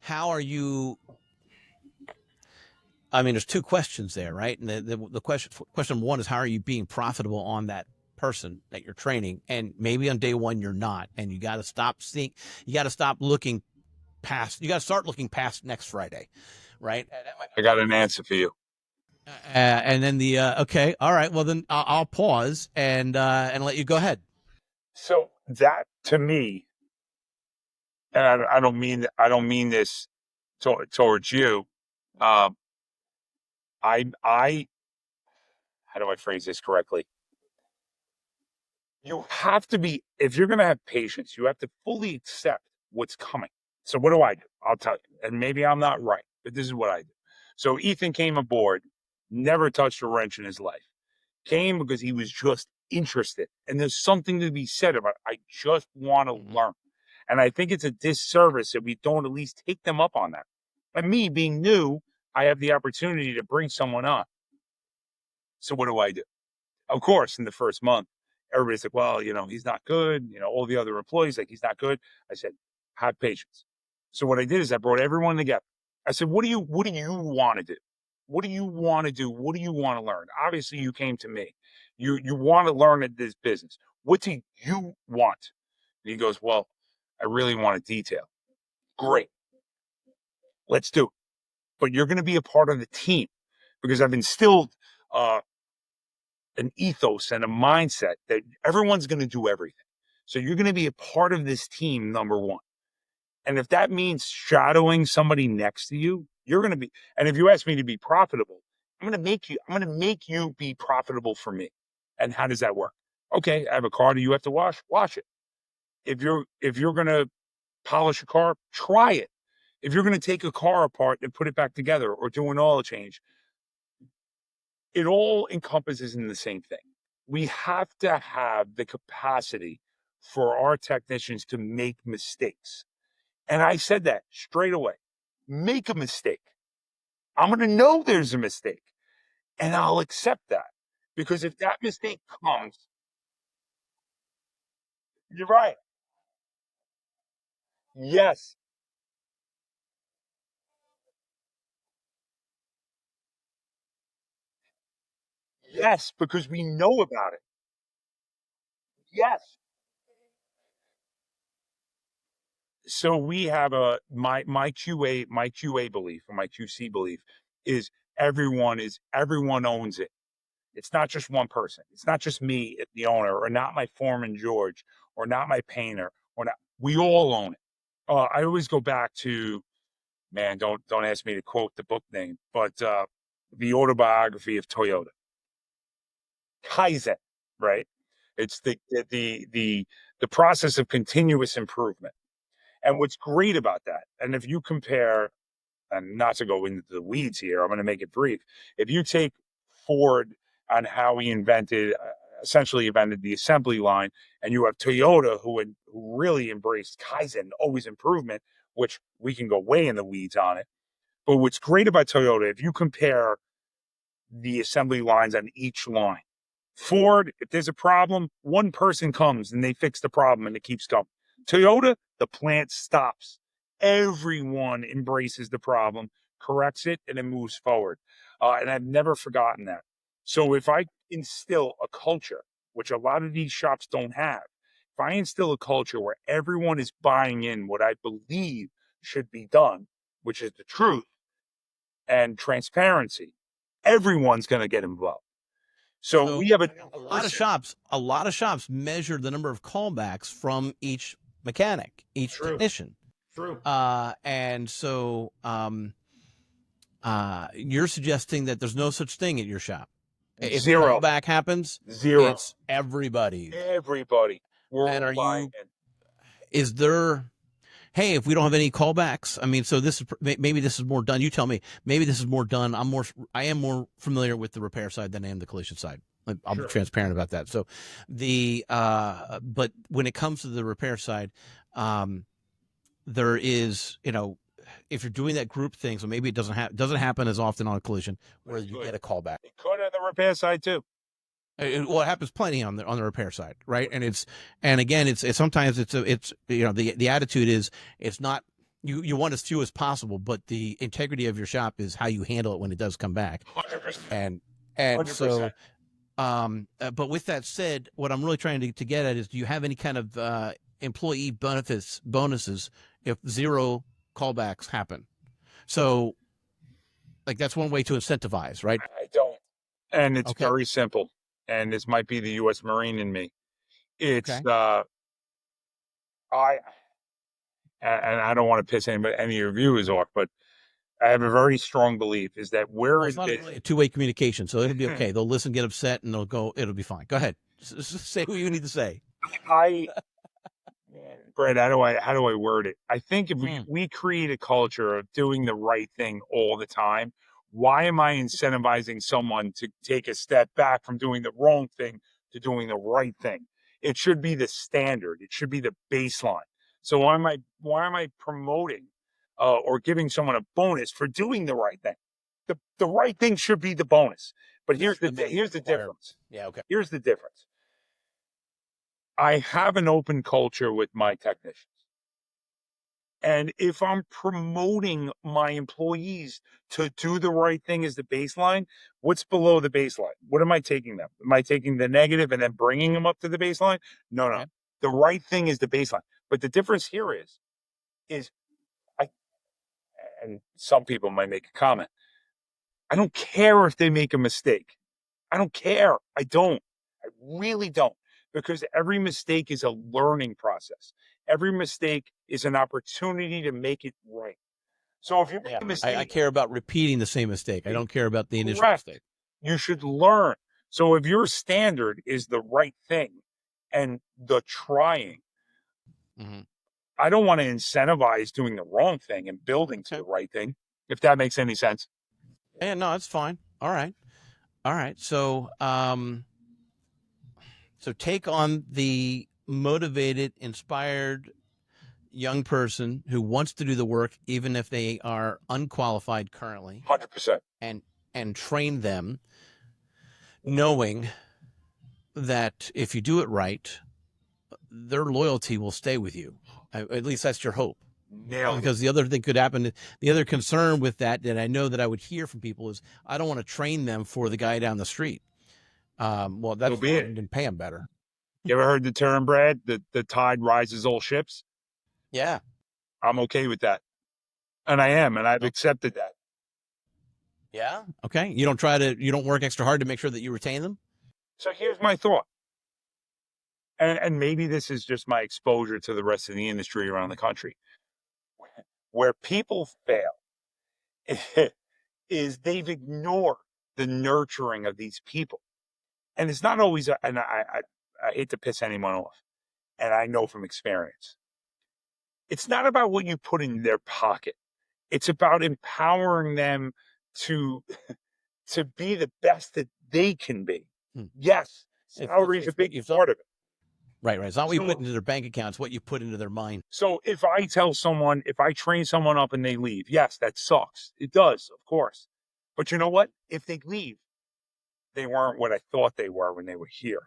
how are you? I mean, there's two questions there, right? And the question one is, how are you being profitable on that person that you're training? And maybe on day one you're not, and you got to stop seeing, you got to stop looking past, you got to start looking past next Friday, right? And that might I be got day an one. answer for you. And then the okay, all right, well then I'll pause and let you go ahead. So that to me, and I don't mean this towards you. Um, I how do I phrase this correctly? You have to be, if you're going to have patience, you have to fully accept what's coming. So what do I do? I'll tell you, and maybe I'm not right, but this is what I do. So Ethan came aboard, never touched a wrench in his life. Came because he was just interested, and there's something to be said about it. I just want to Mm-hmm. learn. And I think it's a disservice that we don't at least take them up on that. And me being new, I have the opportunity to bring someone on. So what do I do? Of course, in the first month, everybody's like, well, he's not good. All the other employees, like, he's not good. I said, have patience. So what I did is I brought everyone together. I said, what do you want to do? What do you want to do? What do you want to learn? Obviously, you came to me. You want to learn at this business. What do you want? And he goes, well, I really want a detail. Great. Let's do it. But you're going to be a part of the team because I've instilled uh, an ethos and a mindset that everyone's going to do everything. So you're going to be a part of this team, number one. And if that means shadowing somebody next to you, you're going to be, and if you ask me to be profitable, I'm going to make you be profitable for me. And how does that work? Okay, I have a car that you have to wash it. If you're going to polish a car, try it. If you're going to take a car apart and put it back together or do an oil change, it all encompasses in the same thing. We have to have the capacity for our technicians to make mistakes. And I said that straight away. Make a mistake. I'm going to know there's a mistake and I'll accept that. Because if that mistake comes, you're right. Yes. Yes. Because we know about it. Yes. So we have my QA belief, or my QC belief, is everyone owns it. It's not just one person. It's not just me, the owner, or not my foreman George, or not my painter, or not. We all own it. I always go back to, man. Don't ask me to quote the book name, but the autobiography of Toyota, Kaizen, right? It's the process of continuous improvement. And what's great about that, and if you compare, and not to go into the weeds here, I'm going to make it brief. If you take Ford on how he essentially invented the assembly line, and you have Toyota who really embraced Kaizen, always improvement, which we can go way in the weeds on it. But what's great about Toyota, if you compare the assembly lines on each line, Ford, if there's a problem, one person comes and they fix the problem and it keeps going. Toyota, the plant stops. Everyone embraces the problem, corrects it, and it moves forward. And I've never forgotten that. So if I instill a culture, which a lot of these shops don't have, if I instill a culture where everyone is buying in what I believe should be done, which is the truth and transparency, everyone's going to get involved. So we have a lot of shops measure the number of callbacks from each mechanic, each technician. True. And so you're suggesting that there's no such thing at your shop. If Zero. callback happens, Zero. it's everybody. Everybody. And is there, hey, if we don't have any callbacks, I mean, so maybe this is more done. You tell me, maybe this is more done. I am more familiar with the repair side than I am the collision side. I'll be transparent about that. So but when it comes to the repair side, there is, if you're doing that group thing, so maybe it doesn't happen as often on a collision where you get a callback. It could on the repair side too. It happens plenty on the repair side, right? And again, it's sometimes the attitude is, it's not, you want as few as possible, but the integrity of your shop is how you handle it when it does come back. 100%. And 100%. so, but with that said, what I'm really trying to get at is, do you have any kind of employee bonuses if zero callbacks happen? So, like, that's one way to incentivize, right? I don't. And it's very simple. And this might be the U.S. Marine in me. It's I don't want to piss any of your viewers off, but I have a very strong belief is that it's not really a two-way communication, so it'll be okay. They'll listen, get upset, and it'll be fine. Go ahead. Say what you need to say. Brad, how do I word it? I think if we create a culture of doing the right thing all the time, why am I incentivizing someone to take a step back from doing the wrong thing to doing the right thing? It should be the standard. It should be the baseline. So why am I promoting or giving someone a bonus for doing the right thing? The right thing should be the bonus. But here's the difference. Yeah, okay. Here's the difference. I have an open culture with my technicians. And if I'm promoting my employees to do the right thing as the baseline, what's below the baseline? What am I taking them? Am I taking the negative and then bringing them up to the baseline? No. Okay. The right thing is the baseline. But the difference here is and some people might make a comment, I don't care if they make a mistake. I don't care. I don't. I really don't. Because every mistake is a learning process. Every mistake is an opportunity to make it right. So if you make a mistake, I care about repeating the same mistake. I don't care about the initial mistake. You should learn. So if your standard is the right thing and the trying, I don't want to incentivize doing the wrong thing and building to the right thing, if that makes any sense. Yeah, no, it's fine. All right. So, so take on the motivated, inspired young person who wants to do the work, even if they are unqualified currently. 100%. And train them, knowing that if you do it right, their loyalty will stay with you. At least that's your hope. Because the other thing could happen, the other concern with that I know that I would hear from people is, I don't want to train them for the guy down the street. Well, that's fine, and pay him better. You ever heard the term, Brad? The tide rises all ships? Yeah. I'm okay with that. And I am, and I've accepted that. Yeah. Okay. You don't work extra hard to make sure that you retain them. So here's my thought. And maybe this is just my exposure to the rest of the industry around the country. Where people fail is they've ignored the nurturing of these people. And it's not always, and I hate to piss anyone off, and I know from experience, it's not about what you put in their pocket. It's about empowering them to to be the best that they can be. Hmm. Yes, salary is a big part of it. Right. It's not what you put into their bank account; it's what you put into their mind. So if I train someone up and they leave, yes, that sucks. It does, of course. But you know what? If they leave, they weren't what I thought they were when they were here.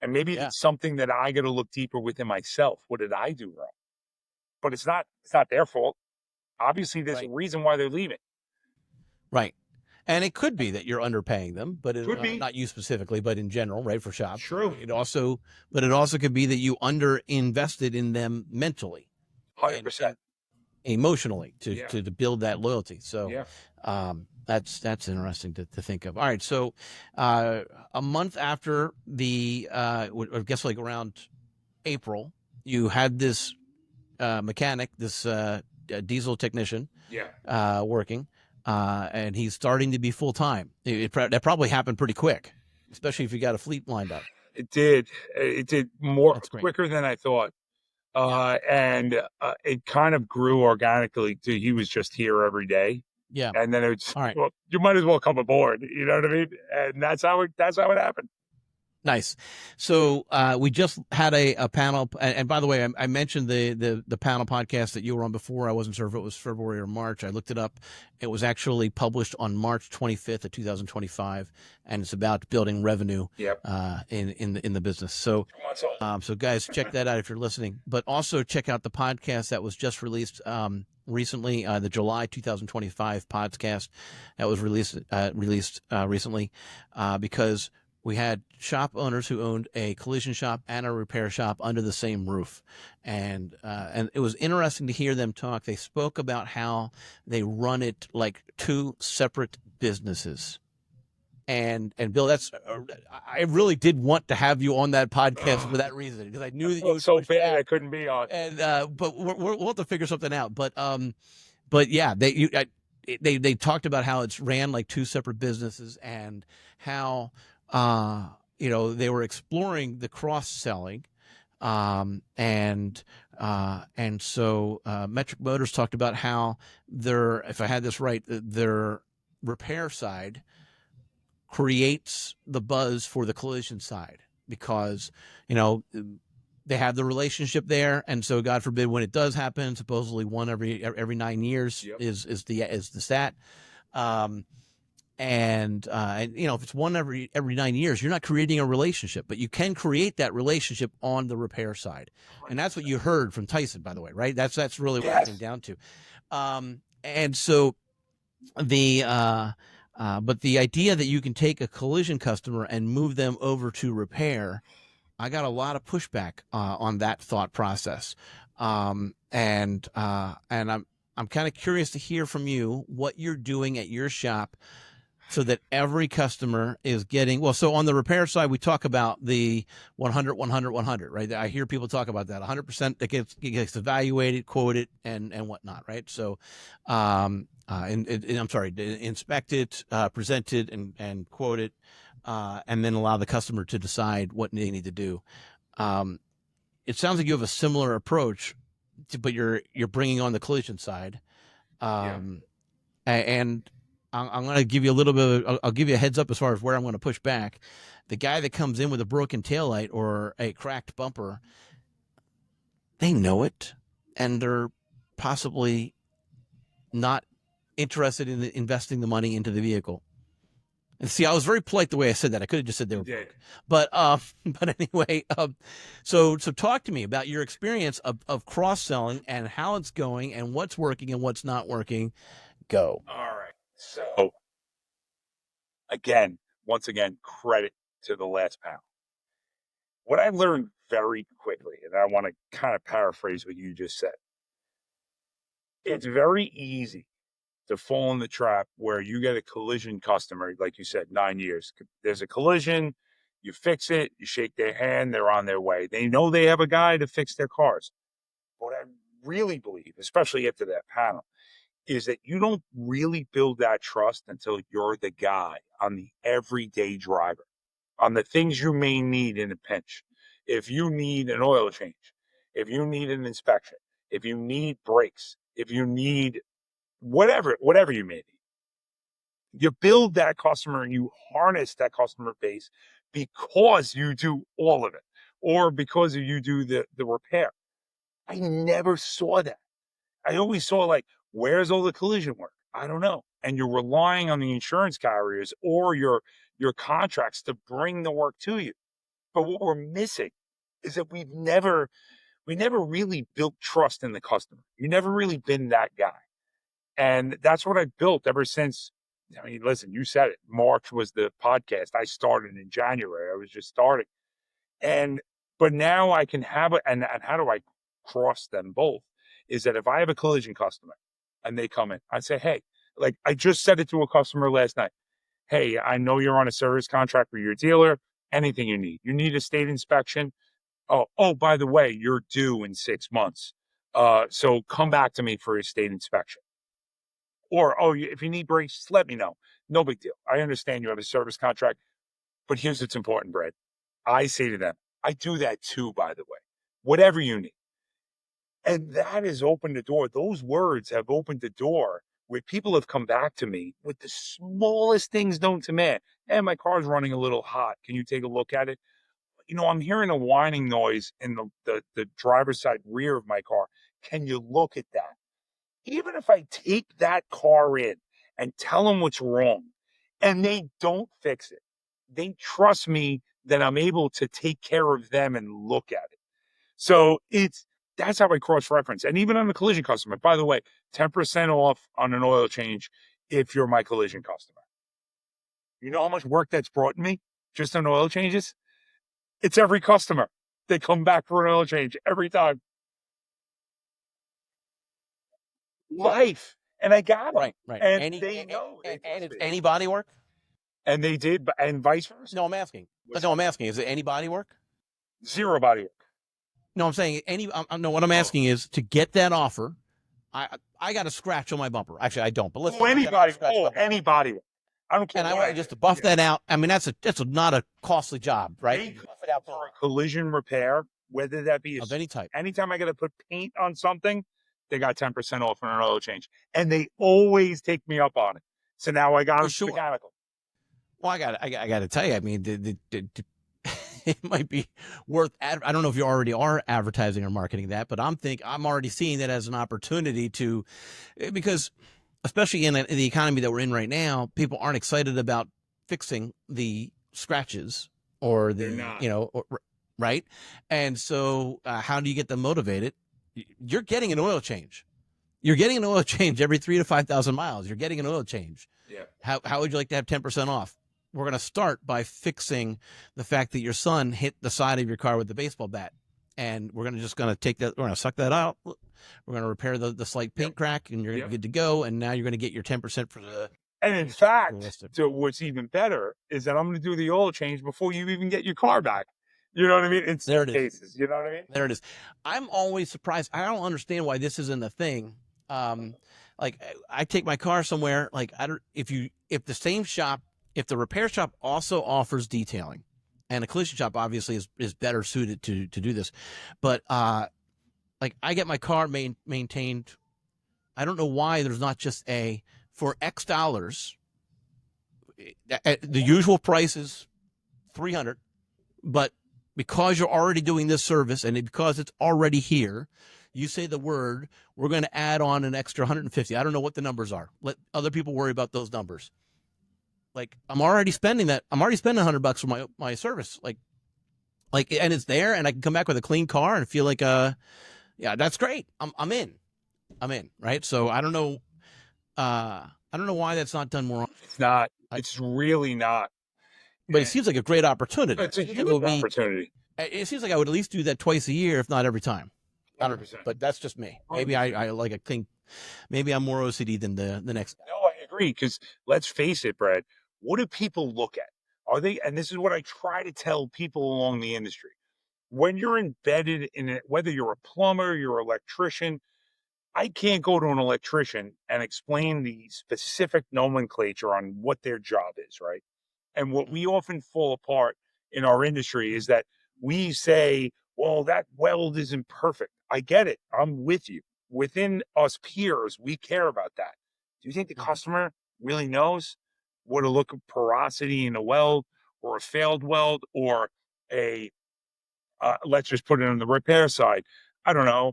And maybe Yeah. it's something that I got to look deeper within myself. What did I do wrong? But it's not their fault. Obviously, there's a reason why they're leaving. Right. And it could be that you're underpaying them, but Could be. not you specifically, but in general, right, for shops. True. It also could be that you under invested in them mentally, 100%. emotionally to build that loyalty. So Yeah. that's interesting to think of. All right. So a month after I guess like around April, you had this mechanic, this diesel technician working. And he's starting to be full time. That probably happened pretty quick, especially if you got a fleet lined up. It did. It did quicker than I thought. And it kind of grew organically to he was just here every day. Yeah. And then it's all right. Well, you might as well come aboard. You know what I mean? And that's how it happened. Nice. So we just had a panel, and by the way, I mentioned the panel podcast that you were on before. I wasn't sure if it was February or March. I looked it up. It was actually published on March 25th of 2025, and it's about building revenue in the business. So so guys, check that out if you're listening. But also check out the podcast that was just released recently, the July 2025 podcast that was released recently, because we had shop owners who owned a collision shop and a repair shop under the same roof. And it was interesting to hear them talk. They spoke about how they run it like two separate businesses. And Bill, I really did want to have you on that podcast for that reason, because I knew that you would so bad I couldn't be on. And but we'll have to figure something out. But yeah, they talked about how it's ran like two separate businesses, and how they were exploring the cross selling, and so Metric Motors talked about how if I had this right, their repair side creates the buzz for the collision side, because they have the relationship there, and so God forbid when it does happen, supposedly one every 9 years is the stat. And if it's one every 9 years, you're not creating a relationship, but you can create that relationship on the repair side. And that's what you heard from Tyson, by the way, right? That's really what it came down to. And so but the idea that you can take a collision customer and move them over to repair, I got a lot of pushback on that thought process. And I'm kind of curious to hear from you what you're doing at your shop so that every customer is getting, well, so on the repair side, we talk about the 100, 100, 100, right? I hear people talk about that 100% that gets evaluated, quoted, and whatnot, right? So, I'm sorry, inspect it, present it, and quote it, and then allow the customer to decide what they need to do. It sounds like you have a similar approach, but you're bringing on the collision side. And I'm going to give you a little bit I'll give you a heads up as far as where I'm going to push back. The guy that comes in with a broken taillight or a cracked bumper, they know it, and they're possibly not interested in investing the money into the vehicle. And see, I was very polite the way I said that. I could have just said they were broke. But anyway, so talk to me about your experience of cross-selling and how it's going and what's working and what's not working. Go. All right. So once again, credit to the last panel. What I learned very quickly, and I want to kind of paraphrase what you just said. It's very easy to fall in the trap where you get a collision customer, like you said, 9 years. There's a collision, you fix it, you shake their hand, they're on their way. They know they have a guy to fix their cars. What I really believe, especially after that panel, is that you don't really build that trust until you're the guy on the everyday driver, on the things you may need in a pinch. If you need an oil change, if you need an inspection, if you need brakes, if you need whatever you may need, you build that customer and you harness that customer base because you do all of it, or because you do the repair. I never saw that. I always saw, like, where's all the collision work? I don't know. And you're relying on the insurance carriers or your contracts to bring the work to you. But what we're missing is that we never really built trust in the customer. You never really been that guy. And that's what I built ever since. I mean, listen, you said it. March was the podcast. I started in January. I was just starting. And but now I can have it. And how do I cross them both? Is that if I have a collision customer and they come in, I say, hey, like I just said it to a customer last night. Hey, I know you're on a service contract with your dealer. Anything you need. You need a state inspection. Oh, by the way, you're due in 6 months. So come back to me for a state inspection. Or, if you need brakes, let me know. No big deal. I understand you have a service contract, but here's what's important, Brad. I say to them, I do that too, by the way. Whatever you need. And that has opened the door. Those words have opened the door where people have come back to me with the smallest things known to man. And my car's running a little hot. Can you take a look at it? I'm hearing a whining noise in the driver's side rear of my car. Can you look at that? Even if I take that car in and tell them what's wrong and they don't fix it, they trust me that I'm able to take care of them and look at it. So that's how I cross reference. And even on the collision customer, by the way, 10% off on an oil change if you're my collision customer. You know how much work that's brought me just on oil changes? It's every customer. They come back for an oil change every time. Life. And I got them. Right. And they know. And it's any body work? And they did, and vice versa. No, I'm asking. No, I'm asking. Is it any body work? Zero body work. No, I'm saying no, what I'm asking is to get that offer. I got a scratch on my bumper. Actually, I don't. But let's anybody work. I don't care. And I want just to buff that out. I mean, that's not a costly job, right? They buff it out for a collision repair, whether that be of any type. Anytime I got to put paint on something, they got 10% off on an oil change, and they always take me up on it. So now I got a mechanical. Well, I got to tell you. I mean, it might be worth. I don't know if you already are advertising or marketing that, but I'm already seeing that as an opportunity to, because especially in the economy that we're in right now, people aren't excited about fixing the scratches or right. And so, how do you get them motivated? You're getting an oil change. You're getting an oil change every 3,000 to 5,000 miles. You're getting an oil change. Yeah. How would you like to have 10% off? We're going to start by fixing the fact that your son hit the side of your car with the baseball bat. And we're going to take that. We're going to suck that out. We're going to repair the slight paint crack, and you're going to be good to go. And now you're going to get your 10% for the. And in fact, so what's even better is that I'm going to do the oil change before you even get your car back. You know what I mean? It's there it cases. Is. You know what I mean? There it is. I'm always surprised. I don't understand why this isn't a thing. Like I take my car somewhere. Like if the repair shop also offers detailing, and a collision shop obviously is better suited to do this, but like I get my car maintained. I don't know why there's not just for X dollars. The usual price is $300, but because you're already doing this service and because it's already here, you say the word, we're going to add on an extra $150. I don't know what the numbers are. Let other people worry about those numbers. Like I'm already spending that. I'm already spending $100 for my service. Like, and it's there, and I can come back with a clean car and feel like, yeah, that's great. I'm in, right? So I don't know why that's not done more. It's not. It's really not. But it seems like a great opportunity. It's a huge opportunity. It seems like I would at least do that twice a year, if not every time. 100%. But that's just me. Maybe I like a clean. maybe I'm more OCD than the next guy. No, I agree. Because let's face it, Brad, what do people look at? Are they, and this is what I try to tell people along the industry. When you're embedded in it, whether you're a plumber, you're an electrician, I can't go to an electrician and explain the specific nomenclature on what their job is, right? And what we often fall apart in our industry is that we say, well, that weld isn't perfect. I get it. I'm with you. Within us peers, we care about that. Do you think the Mhm. customer really knows what to look at porosity in a weld or a failed weld or a let's just put it on the repair side. I don't know.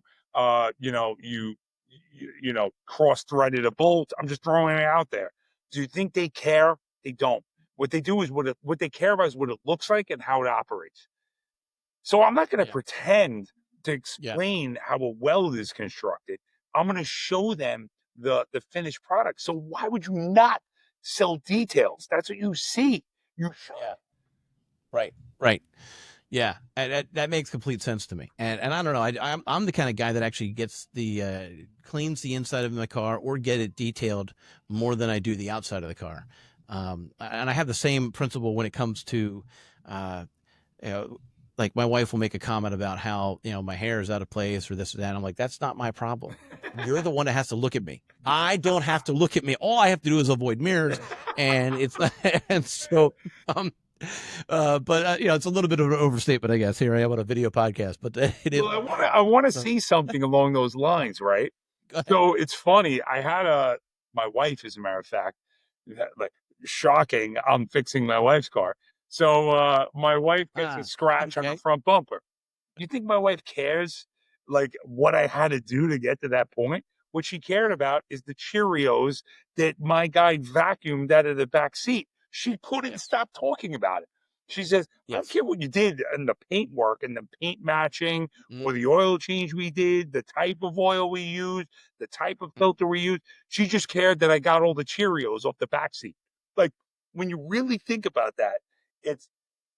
Cross threaded a bolt. I'm just throwing it out there. Do you think they care? They don't. What they do is what they care about is what it looks like and how it operates. So I'm not going to Yeah. pretend to Yeah. explain how a weld is constructed. I'm going to show them the finished product. So why would you not sell details? That's what you see. You should. Yeah. Right. Right. Yeah, and that makes complete sense to me. And I don't know, I'm the kind of guy that actually gets cleans the inside of my car or get it detailed more than I do the outside of the car. And I have the same principle when it comes to, uh, you know, like my wife will make a comment about how my hair is out of place or this or that. I'm like, that's not my problem. You're the one that has to look at me. I don't have to look at me. All I have to do is avoid mirrors, and it's and so um but it's a little bit of an overstatement, I guess. Here I am on a video podcast, but it is. Well, I want to see something along those lines, right? Go ahead. So it's funny. I had my wife, as a matter of fact, like shocking. I'm fixing my wife's car. So my wife gets a Ah, scratch on her okay. front bumper. You think my wife cares like what I had to do to get to that point? What she cared about is the Cheerios that my guy vacuumed out of the back seat. She couldn't Yes. stop talking about it. She says, I don't Yes. care what you did in the paint work and the paint matching Mm, or the oil change we did, the type of oil we used, the type of filter we used. She just cared that I got all the Cheerios off the back seat. Like when you really think about that, it's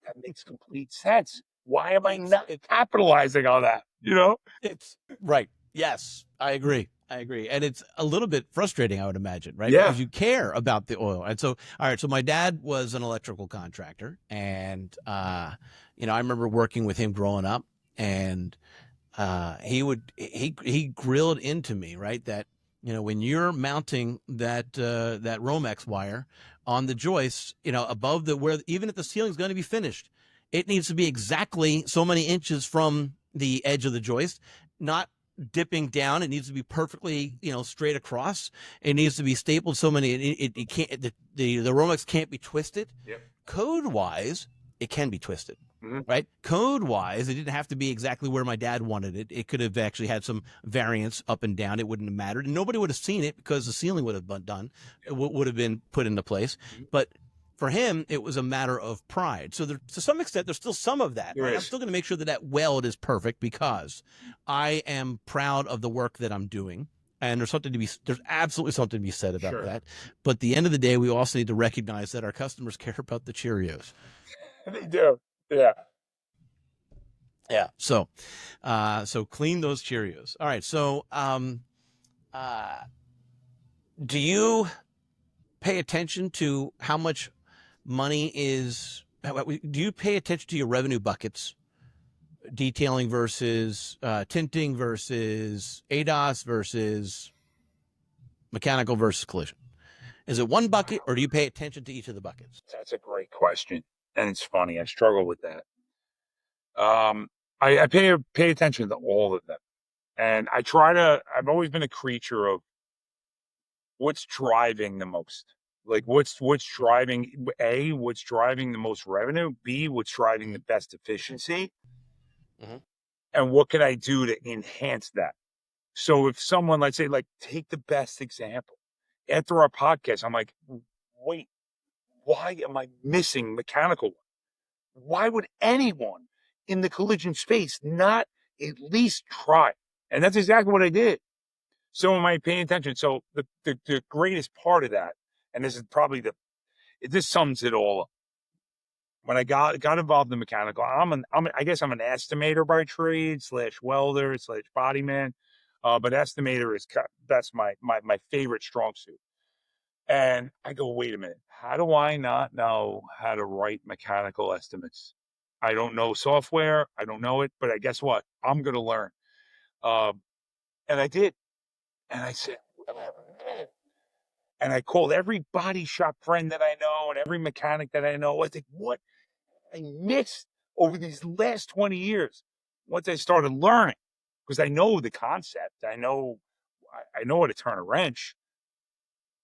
that makes complete sense. Why am I it's not it's capitalizing on that? You know? it's right. Yes, I agree. I agree, and it's a little bit frustrating, I would imagine, right? Yeah. Because you care about the oil, and so all right. So my dad was an electrical contractor, and I remember working with him growing up, and he grilled into me, right, that when you're mounting that Romex wire on the joist, above the where even if the ceiling is going to be finished, it needs to be exactly so many inches from the edge of the joist, not dipping down. It needs to be perfectly straight across. It needs to be stapled so many it can't the Romex can't be twisted. Yep. Code wise, it can be twisted, Mhm. right? Code wise, it didn't have to be exactly where my dad wanted it. It could have actually had some variance up and down. It wouldn't have mattered. And nobody would have seen it because the ceiling would have been done. It would have been put into place. Mhm. But for him, it was a matter of pride. So to some extent, there's still some of that, There right? I'm is. still going to make sure that that weld is perfect because I am proud of the work that I'm doing. And there's absolutely something to be said about Sure. that. But at the end of the day, we also need to recognize that our customers care about the Cheerios. They do. Yeah. Yeah. So clean those Cheerios. All right. So, uh, do you pay attention to how much money is? Do you pay attention to your revenue buckets? Detailing versus tinting versus ADOS versus mechanical versus collision. Is it one bucket, or do you pay attention to each of the buckets? That's a great question. And it's funny. I struggle with that. Um, I pay attention to all of them. And I've always been a creature of what's driving the most. Like what's driving what's driving the most revenue, B, what's driving the best efficiency, Mm-hmm. and what can I do to enhance that? So if someone, let's say, like, take the best example. After our podcast, I'm like, wait, why am I missing mechanical work? Why would anyone in the collision space not at least try? And that's exactly what I did. So am I paying attention? So the greatest part of that, and this is probably this sums it all up. When I got involved in mechanical, I guess I'm an estimator by trade / welder / body man. But estimator that's my favorite strong suit. And I go, wait a minute, how do I not know how to write mechanical estimates? I don't know software, I don't know it, but I guess what? I'm going to learn. Um, and I did. And I said, and I called every body shop friend that I know and every mechanic that I know. I think, what I missed over these last 20 years once I started learning, because I know the concept. I know how to turn a wrench.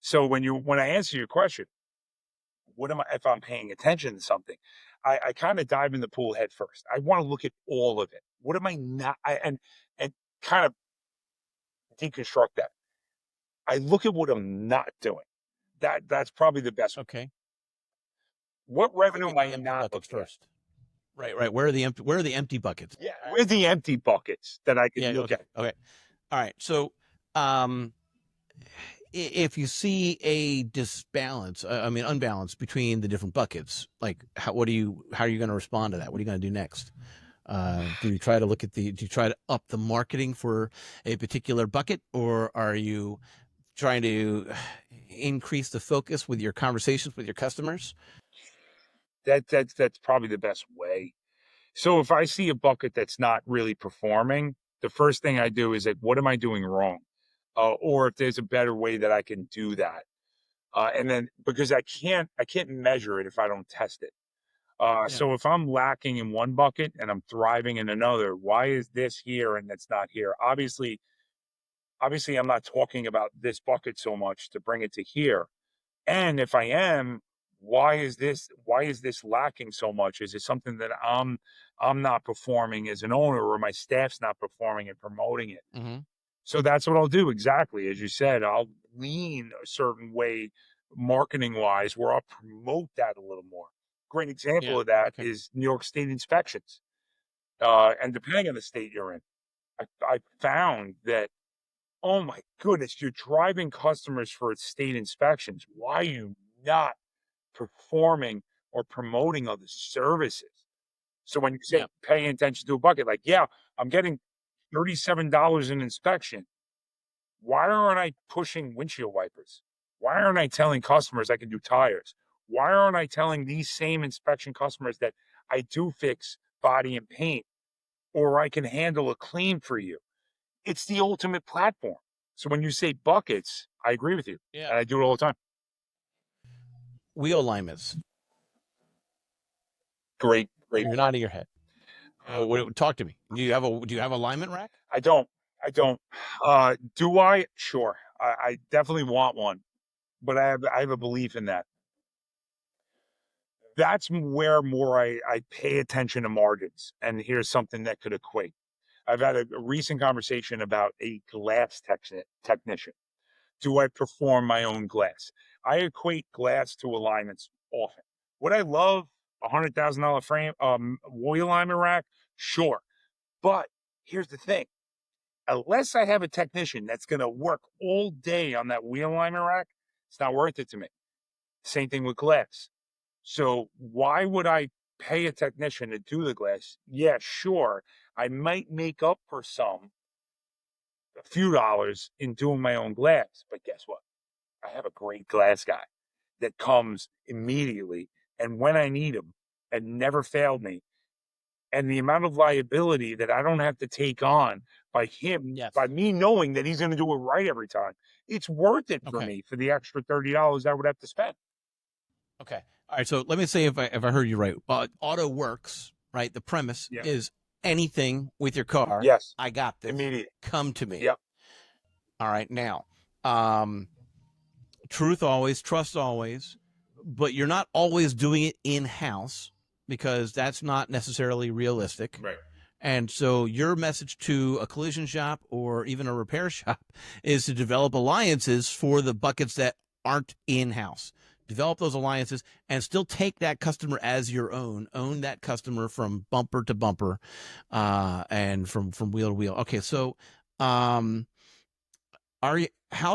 So when I answer your question, what am I if I'm paying attention to something, I kind of dive in the pool head first. I want to look at all of it. What am I not and kind of deconstruct that. I look at what I'm not doing. That's probably the best. Okay. What revenue Look am at I the empty not buckets looking at? first. Right. Where are the empty buckets? Yeah, where's the empty buckets that I could Yeah. look Okay. at? Okay. All right. So, um, if you see a disbalance, unbalance between the different buckets, like how are you going to respond to that? What are you going to do next? Do you try to up the marketing for a particular bucket, or are you trying to increase the focus with your conversations with your customers? That's probably the best way. So if I see a bucket that's not really performing, the first thing I do is like, what am I doing wrong? Or if there's a better way that I can do that. And then because I can't measure it if I don't test it. Yeah. So if I'm lacking in one bucket and I'm thriving in another, why is this here and that's not here? Obviously, I'm not talking about this bucket so much to bring it to here. And if I am, why is this lacking so much? Is it something that I'm not performing as an owner, or my staff's not performing and promoting it? Mm-hmm. So that's what I'll do, exactly as you said. I'll lean a certain way, marketing wise, where I'll promote that a little more. Great example Yeah. of that Okay. is New York State inspections. And depending on the state you're in, I found that, oh my goodness, you're driving customers for state inspections. Why are you not performing or promoting other services? So when you say Yeah. paying attention to a bucket, like, yeah, I'm getting $37 in inspection. Why aren't I pushing windshield wipers? Why aren't I telling customers I can do tires? Why aren't I telling these same inspection customers that I do fix body and paint, or I can handle a clean for you? It's the ultimate platform. So when you say buckets, I agree with you. Yeah. And I do it all the time. Wheel alignments. Great. You're nodding your head. Talk to me. Do you have alignment rack? I don't. I don't. Do I? Sure. I definitely want one, but I have a belief in that. That's where more I pay attention to margins. And here's something that could equate. I've had a recent conversation about a glass technician. Do I perform my own glass? I equate glass to alignments often. Would I love $100,000 frame wheel alignment rack? Sure. But here's the thing. Unless I have a technician that's going to work all day on that wheel alignment rack, it's not worth it to me. Same thing with glass. So why would I pay a technician to do the glass? Yeah, sure. I might make up for a few dollars in doing my own glass, but guess what? I have a great glass guy that comes immediately and when I need him and never failed me. And the amount of liability that I don't have to take on Yes. by me knowing that he's going to do it right every time, it's worth it for Okay. me for the extra $30 I would have to spend. Okay. All right. So let me say if I heard you right. AutoWorks, right? The premise Yeah. is anything with your car. Yes. I got this. Immediate. Come to me. Yep. All right. Now, um, truth always, trust always, but you're not always doing it in house because that's not necessarily realistic. Right. And so your message to a collision shop or even a repair shop is to develop alliances for the buckets that aren't in house. Develop those alliances and still take that customer as your own. Own that customer from bumper to bumper, and from wheel to wheel. Okay, so how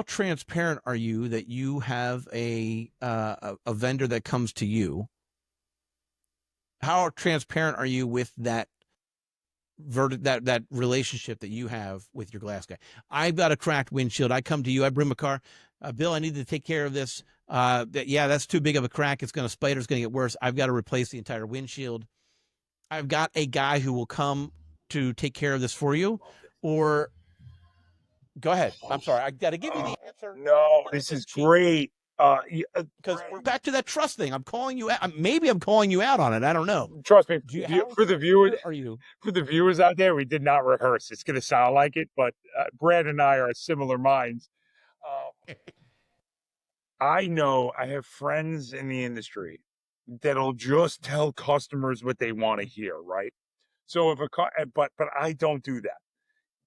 transparent are you that you have a vendor that comes to you? How transparent are you with that that relationship that you have with your glass guy. I've got a cracked windshield. I come to you. I bring my car. Bill, I need to take care of this. That's too big of a crack. It's going to spider. It's going to get worse. I've got to replace the entire windshield. I've got a guy who will come to take care of this for you. Or go ahead. I'm sorry. I got to give you the answer. No, this is great. Because we're back to that trust thing. I'm calling you out. Maybe I'm calling you out on it. I don't know. Trust me, Do you have for the viewers, are you? for the viewers out there, we did not rehearse. It's going to sound like it, but Brad and I are similar minds. I know I have friends in the industry that'll just tell customers what they want to hear, right? So if but I don't do that.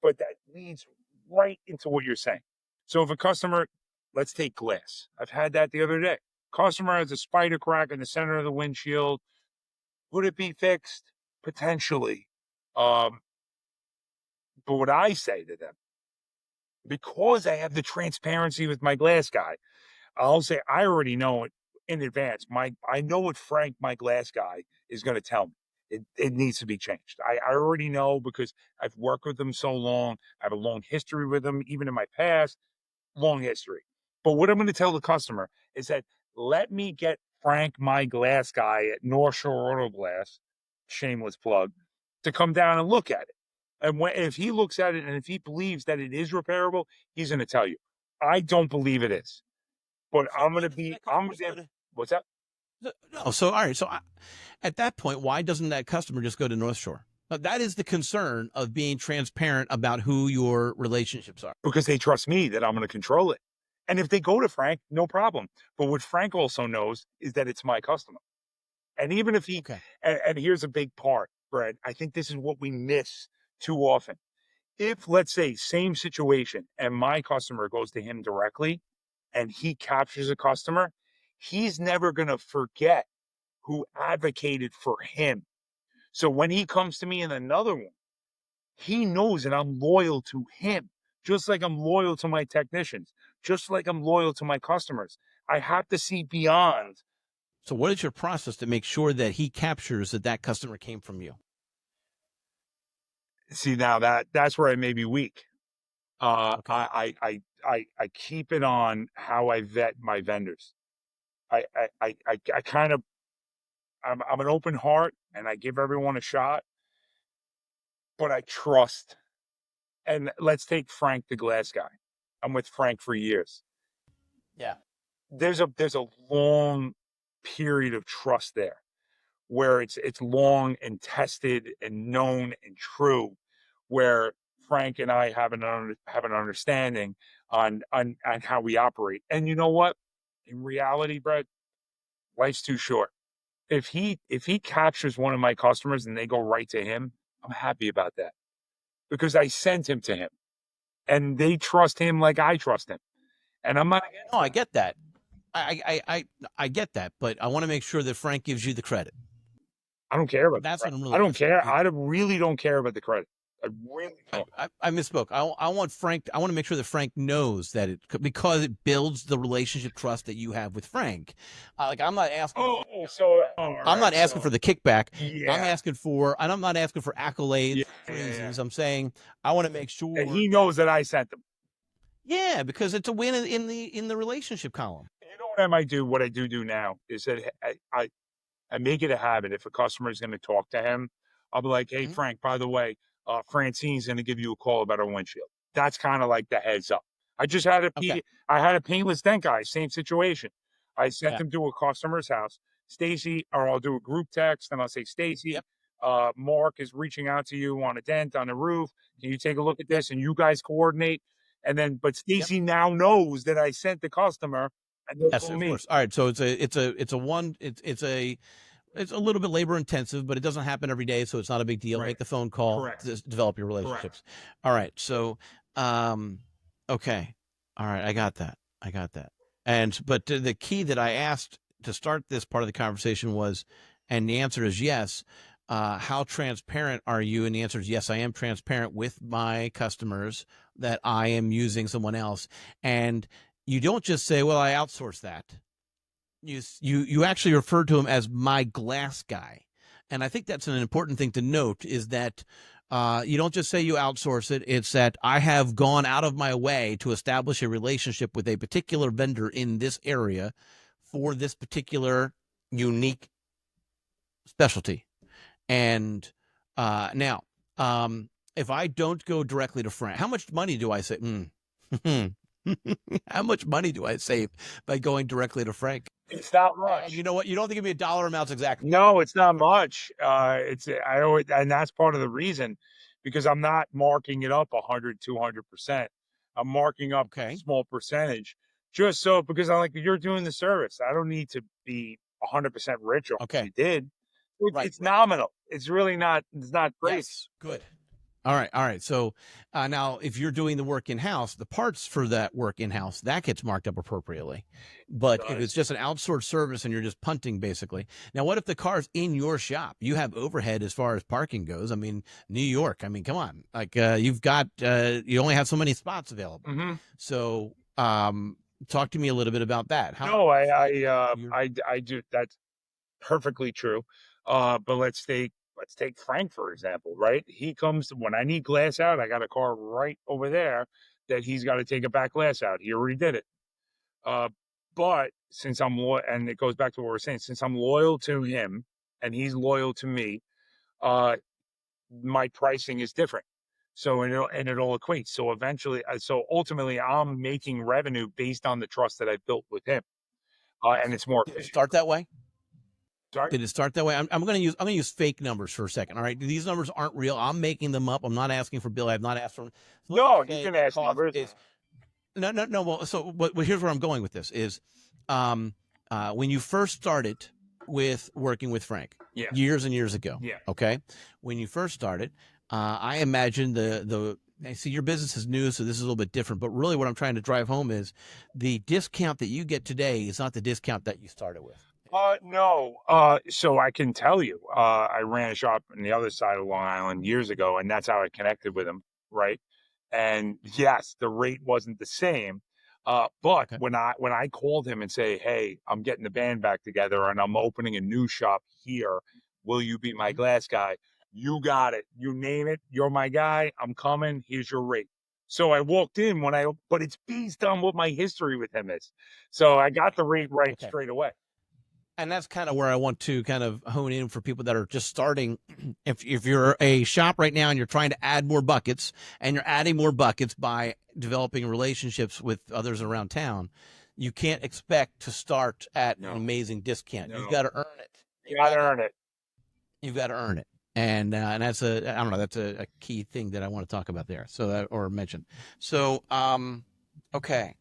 But that leads right into what you're saying. So if a customer, let's take glass. I've had that the other day. Customer has a spider crack in the center of the windshield. Would it be fixed? Potentially. But what I say to them, because I have the transparency with my glass guy, I'll say I already know it in advance. I know what Frank, my glass guy, is going to tell me. It needs to be changed. I already know because I've worked with him so long. I have a long history with him, even in my past, long history. But what I'm going to tell the customer is that let me get Frank, my glass guy at North Shore Auto Glass, shameless plug, to come down and look at it. And if he looks at it and if he believes that it is repairable, he's going to tell you. I don't believe it is. But what's that? No. So, all right. So at that point, why doesn't that customer just go to North Shore? That is the concern of being transparent about who your relationships are. Because they trust me that I'm going to control it. And if they go to Frank, no problem. But what Frank also knows is that it's my customer. And even if he, and here's a big part, Brad, I think this is what we miss too often. If, let's say, same situation and my customer goes to him directly and he captures a customer, he's never going to forget who advocated for him. So when he comes to me in another one, he knows that I'm loyal to him, just like I'm loyal to my technicians, just like I'm loyal to my customers. I have to see beyond. So what is your process to make sure that he captures that customer came from you? See, now that's where I may be weak. I keep it on how I vet my vendors. I kind of, I'm an open heart and I give everyone a shot, but I trust. And let's take Frank, the glass guy. I'm with Frank for years. Yeah. There's a long period of trust there where it's long and tested and known and true, where Frank and I have an understanding on how we operate. And you know what? In reality, Brett, life's too short. If he captures one of my customers and they go right to him, I'm happy about that because I sent him to him, and they trust him like I trust him. And I'm not. No, I get that. I get that, but I want to make sure that Frank gives you the credit. I don't care about that's the what I'm really. I don't care. I really don't care about the credit. I really don't. I misspoke. I want Frank. I want to make sure that Frank knows that because it builds the relationship trust that you have with Frank. Like I'm not asking. I'm not asking for the kickback. Yeah. I'm asking for, and I'm not asking for accolades, praises. I'm saying I want to make sure that he knows that I sent them. Yeah, because it's a win in the relationship column. You know what I might do? What I do now is that I make it a habit. If a customer is going to talk to him, I'll be like, "Hey, Frank, by the way, Francine's going to give you a call about our windshield." That's kind of like the heads up. I just had I had a paintless dent guy, same situation. I sent him to a customer's house. Stacy, or I'll do a group text and I'll say, Stacy, Mark is reaching out to you on a dent on the roof. Can you take a look at this? And you guys coordinate. And then, but Stacy now knows that I sent the customer. And yes, of course. All right, so it's a little bit labor intensive, but it doesn't happen every day, so it's not a big deal. Right. Make the phone call to develop your relationships. Correct. All right, so okay, all right, I got that. But the key that I asked to start this part of the conversation was, and the answer is yes. How transparent are you? And the answer is yes, I am transparent with my customers that I am using someone else. And you don't just say, well, I outsource that. You actually refer to him as my glass guy. And I think that's an important thing to note is that You don't just say you outsource it. It's that I have gone out of my way to establish a relationship with a particular vendor in this area for this particular unique specialty. And now, if I don't go directly to Frank, how much money do I save? How much money do I save by going directly to Frank? It's not And much. you know what? You don't have to give me a dollar amounts exactly. No, it's not much. I always, and that's part of the reason, because I'm not marking it up 100, 200%. I'm marking up a Okay. small percentage just so, because I'm like, you're doing the service. I don't need to be 100% rich on what Okay. you did. Right. It's nominal. It's really not, it's not crazy. Yes. Good. All right. All right. So now, if you're doing the work in house, the parts for that work in house, that gets marked up appropriately. But if it's just an outsourced service and you're just punting, basically. Now, what if the car's in your shop? You have overhead as far as parking goes. I mean, New York. I mean, come on. Like you've got, you only have so many spots available. Mm-hmm. So talk to me a little bit about that. No, I do. That's perfectly true. But let's take Frank for example, right? He comes when I need glass out. I got a car right over there that he's got to take a back glass out. He already did it. Uh, but since I'm loyal, and it goes back to what we're saying, since I'm loyal to him and he's loyal to me, uh, my pricing is different. So and it all equates. So eventually, so ultimately, I'm making revenue based on the trust that I've built with him, and it's more Did it efficient. start that way? Sorry? Did it start that way? I'm going to use fake numbers for a second. All right, these numbers aren't real. I'm making them up. I'm not asking for Bill. I have not asked for. So No, you can ask numbers. No. Well, so here's where I'm going with this is, when you first started with working with Frank, Yeah. years and years ago. Yeah. Okay, when you first started, I imagine I see your business is new, so this is a little bit different. But really, what I'm trying to drive home is the discount that you get today is not the discount that you started with. No. So I can tell you, I ran a shop on the other side of Long Island years ago, and that's how I connected with him, right? And yes, the rate wasn't the same. But Okay. when I called him and say, "Hey, I'm getting the band back together and I'm opening a new shop here. Will you be my glass guy?" You got it. You name it. You're my guy. I'm coming. Here's your rate. So I walked in but it's based on what my history with him is. So I got the rate right Okay. straight away. And that's kind of where I want to kind of hone in for people that are just starting. If you're a shop right now and you're trying to add more buckets and you're adding more buckets by developing relationships with others around town, you can't expect to start at an amazing discount. No. You've got to earn it. You got to earn it. You've got to earn it. And that's I don't know, that's a key thing that I want to talk about there. So or mention. So, okay.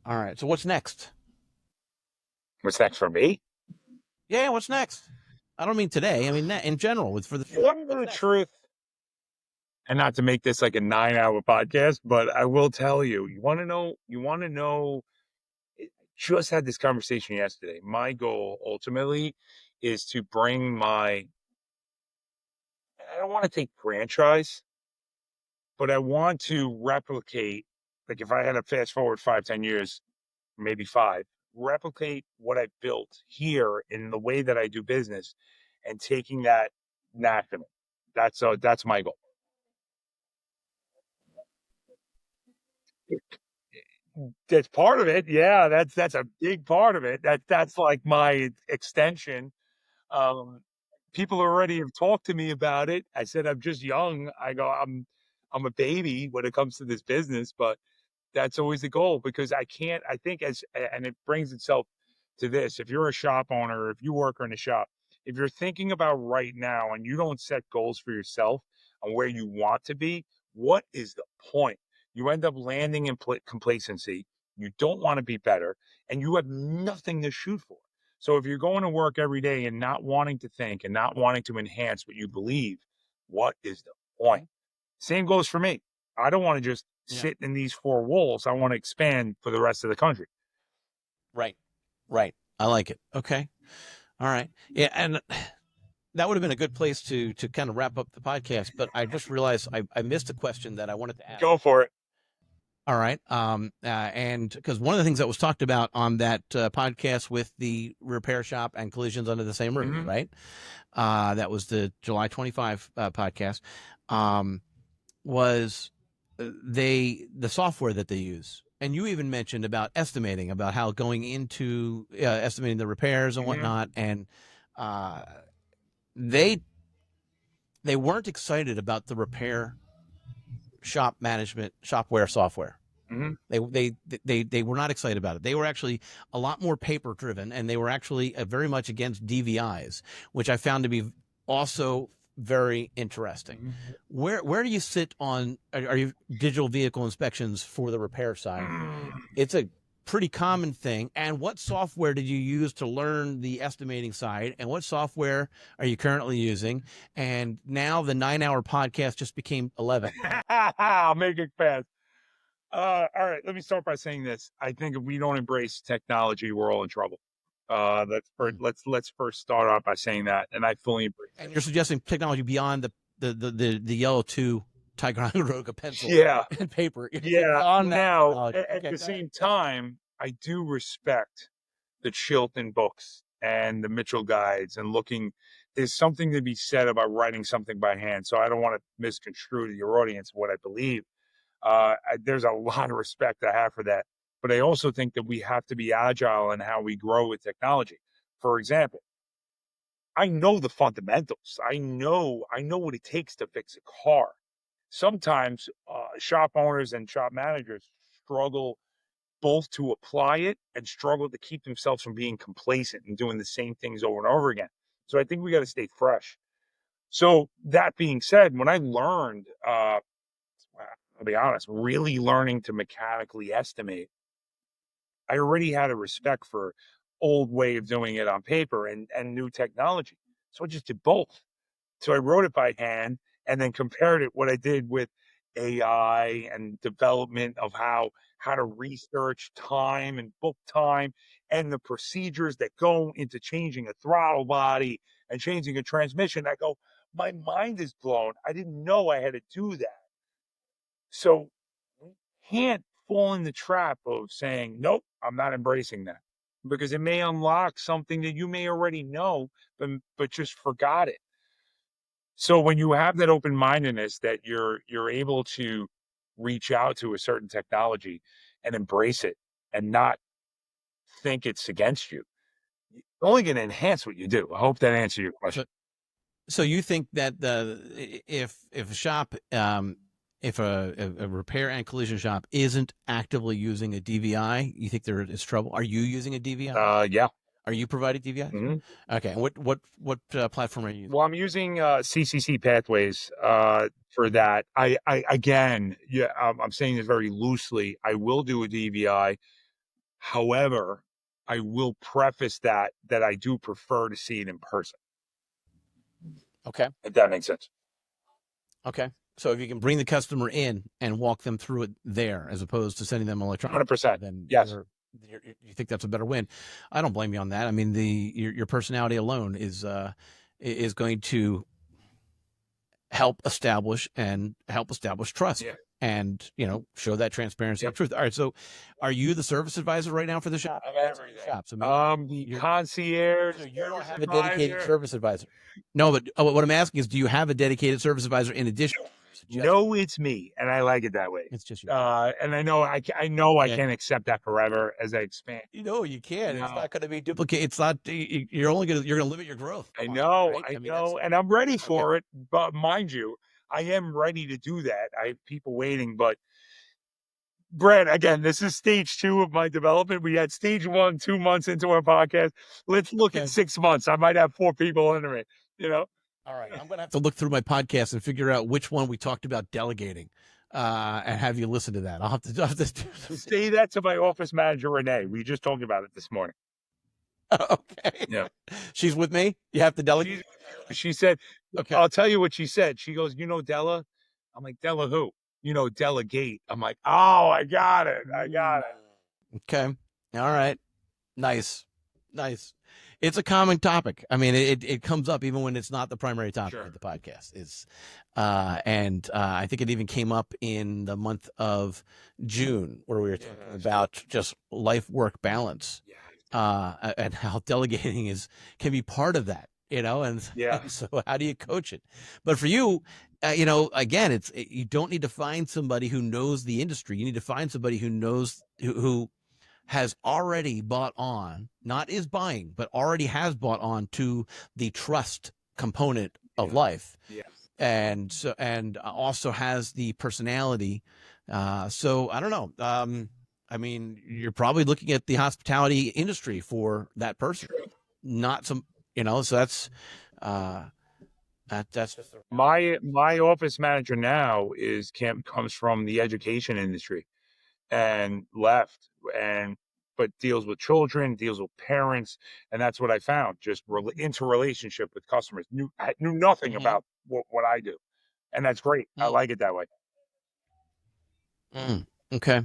All right. So what's next? What's next for me? Yeah. What's next? I don't mean today. I mean in general. For the truth, and not to make this like a 9-hour podcast, but I will tell you. You want to know? Just had this conversation yesterday. My goal ultimately is to bring my. I don't want to take franchise, but I want to replicate. Like if I had to fast forward 5, 10 years, maybe 5, replicate what I built here in the way that I do business, and taking that national. That's my goal. That's part of it. Yeah, that's a big part of it. That's like my extension. Um, People already have talked to me about it. I said I'm just young. I go I'm a baby when it comes to this business, but that's always the goal, because I think and it brings itself to this. If you're a shop owner, if you work in a shop, if you're thinking about right now and you don't set goals for yourself on where you want to be, what is the point? You end up landing in complacency. You don't want to be better, and you have nothing to shoot for. So if you're going to work every day and not wanting to think and not wanting to enhance what you believe, what is the point? Same goes for me. I don't want to just sit in these 4 walls. I want to expand for the rest of the country. Right. Right. I like it. Okay. All right. Yeah. And that would have been a good place to kind of wrap up the podcast. But I just realized I missed a question that I wanted to ask. Go for it. All right. And because one of the things that was talked about on that podcast with the repair shop and collisions under the same roof, Mm-hmm. right? That was the July 25 podcast. Was the software that they use, and you even mentioned about estimating, about how going into estimating the repairs and Mm-hmm. whatnot, and they weren't excited about the repair shop management shopware software. Mm-hmm. They were not excited about it. They were actually a lot more paper driven, and they were actually very much against DVIs, which I found to be also very interesting. Mm-hmm. Where do you sit on are you digital vehicle inspections for the repair side? It's a pretty common thing. And what software did you use to learn the estimating side? And what software are you currently using? And now the 9-hour podcast just became 11. I'll make it fast. All right, let me start by saying this. I think if we don't embrace technology, we're all in trouble. Let's first start off by saying that, and I fully embrace And it. you're suggesting technology beyond the yellow 2 Ticonderoga pencil Yeah, and paper. yeah. On that Now, technology. at Okay, the go ahead. same time, I do respect the Chilton books and the Mitchell guides and looking. There's something to be said about writing something by hand. So I don't want to misconstrue to your audience what I believe. There's a lot of respect I have for that. But I also think that we have to be agile in how we grow with technology. For example, I know the fundamentals. I know what it takes to fix a car. Sometimes shop owners and shop managers struggle both to apply it and struggle to keep themselves from being complacent and doing the same things over and over again. So I think we got to stay fresh. So that being said, when I learned, I'll be honest, really learning to mechanically estimate, I already had a respect for old way of doing it on paper and new technology. So I just did both. So I wrote it by hand and then compared it what I did with AI and development of how to research time and book time and the procedures that go into changing a throttle body and changing a transmission. I go, my mind is blown. I didn't know I had to do that. So you can't fall in the trap of saying, nope, I'm not embracing that. Because it may unlock something that you may already know, but just forgot it. So when you have that open mindedness that you're able to reach out to a certain technology and embrace it and not think it's against you, it's only going to enhance what you do. I hope that answered your question. So you think that if a shop if a repair and collision shop isn't actively using a DVI, you think there is trouble? Are you using a DVI? Yeah. Are you providing DVIs? Mm-hmm. Okay. And what platform are you using? Well, I'm using CCC Pathways for that. I again, yeah, I'm saying this very loosely. I will do a DVI. However, I will preface that I do prefer to see it in person. Okay. If that makes sense. Okay. So if you can bring the customer in and walk them through it there, as opposed to sending them electronically, 100%. then Yes. you think that's a better win. I don't blame you on that. I mean, your personality alone is going to help establish trust. Yeah. And show that transparency and truth. All right, so are you the service advisor right now for the shop? I'm everything. Shop. So The concierge. so you don't service have a dedicated advisor. service advisor. No, but what I'm asking is, do you have a dedicated service advisor in addition? No, it's me, and I like it that way. It's just you. And I know I Yeah. can't accept that forever as I expand. You can. No. It's not going to be duplicated. It's not. You're going to limit your growth. I know, right? I mean, know, and I'm ready for it. But mind you, I am ready to do that. I have people waiting, but Brad, again, this is stage 2 of my development. We had stage 1 2 months into our podcast. Let's look at 6 months. I might have 4 people under me. All right, I'm going to have to look through my podcast and figure out which one we talked about delegating, and have you listen to that. I'll have to say that to my office manager, Renee. We just talked about it this morning. Okay. Yeah. She's with me. You have to delegate. She said, okay. I'll tell you what she said. She goes, Della? I'm like, Della who? Delegate. I'm like, oh, I got it. Okay. All right. Nice. it's a common topic. I mean, it comes up even when it's not the primary topic of the podcast. It's and I think it even came up in the month of June where we were talking about just life work balance, and how delegating can be part of that, and so how do you coach it? But for you, again, you don't need to find somebody who knows the industry. You need to find somebody who knows who has already bought on, not is buying, but already has bought on to the trust component of life. And so, and also has the personality. So I don't know. I mean, you're probably looking at the hospitality industry for that person, not some, so that's just My office manager now comes from the education industry and left but deals with children, deals with parents, and that's what I found. Just interrelationship with customers. I knew nothing about what I do, and that's great. I like it that way. Okay.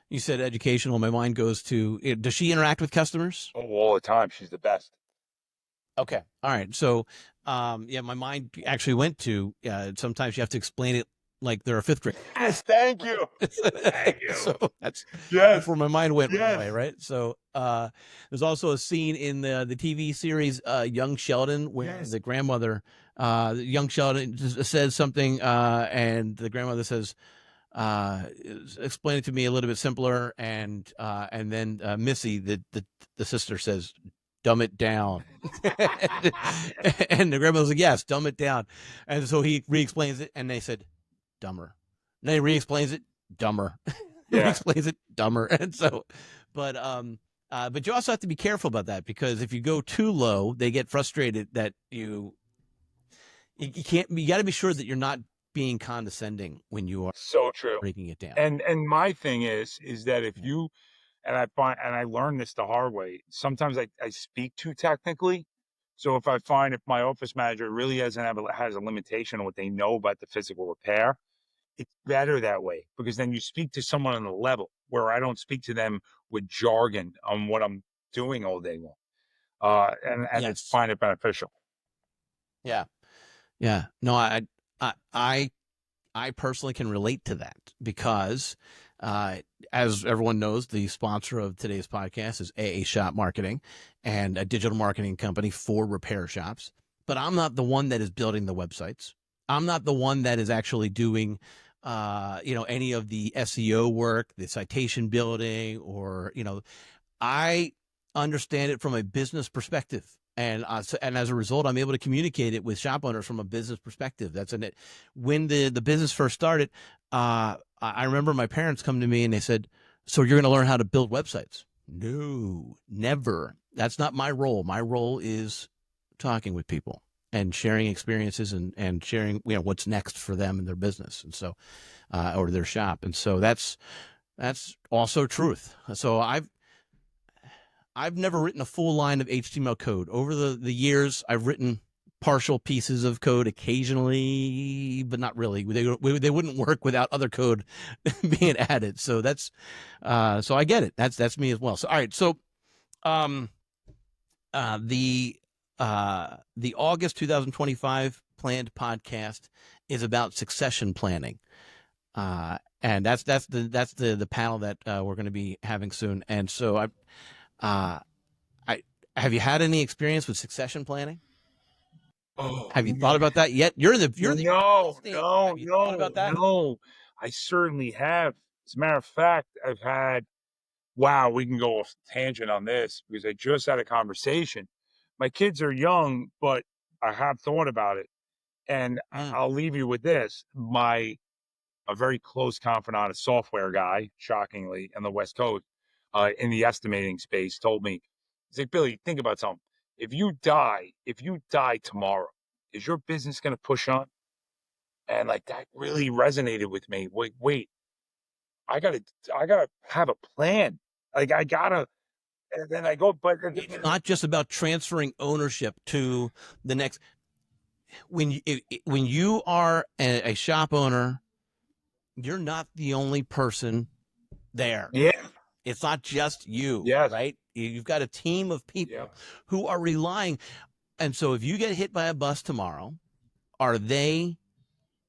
You said educational. My mind goes to, does she interact with customers? Oh, all the time. She's the best. Okay. All right. So, my mind actually went to, sometimes you have to explain it like they're a fifth grader. Yes, thank you. Thank you. So that's where my mind went right away, right? So there's also a scene in the TV series Young Sheldon where the grandmother, young Sheldon says something, and the grandmother says, explain it to me a little bit simpler, and then Missy, the sister, says, dumb it down. And the grandmother's like, yes, dumb it down. And so he re-explains it, and they said, dumber. And then he re-explains it, dumber. Re-explains it, dumber. And so, but you also have to be careful about that, because if you go too low, they get frustrated that you can't. You got to be sure that you're not being condescending when you are so true breaking it down. And my thing is that if you and I learned this the hard way. Sometimes I speak too technically. So if my office manager really has a limitation on what they know about the physical repair, it's better that way, because then you speak to someone on the level where I don't speak to them with jargon on what I'm doing all day long. And it's find it beneficial. Yeah. No, I personally can relate to that, because as everyone knows, the sponsor of today's podcast is AA Shop Marketing, and a digital marketing company for repair shops. But I'm not the one that is building the websites. I'm not the one that is actually doing, any of the SEO work, the citation building, or, I understand it from a business perspective. And as a result, I'm able to communicate it with shop owners from a business perspective. That's in it. When the business first started, I remember my parents come to me and they said, "So you're going to learn how to build websites?" No, never. That's not my role. My role is talking with people and sharing experiences and sharing, what's next for them and their business, and so, or their shop. And so that's also truth. So I've never written a full line of HTML code. Over the years, I've written partial pieces of code occasionally, but not really. They wouldn't work without other code being added. So that's so I get it. That's me as well. So all right. So the August 2025 planned podcast is about succession planning. And that's the panel that we're going to be having soon. And so I have you had any experience with succession planning? Oh, have you thought about that yet? You're the no. thought about that? No. I certainly have. As a matter of fact, I've had. Wow, we can go off tangent on this, because I just had a conversation. My kids are young, but I have thought about it, and I'll leave you with this. A very close confidant, a software guy, shockingly, on the West Coast, in the estimating space, told me, he's like, "Billy, think about something. If you die tomorrow, is your business going to push on?" And like that really resonated with me. Wait, I gotta have a plan. Like I gotta, and then I go, but it's not just about transferring ownership to the next. When you are a shop owner, you're not the only person there. Yeah. It's not just you, Yes. right? You've got a team of people who are relying. And so if you get hit by a bus tomorrow, are they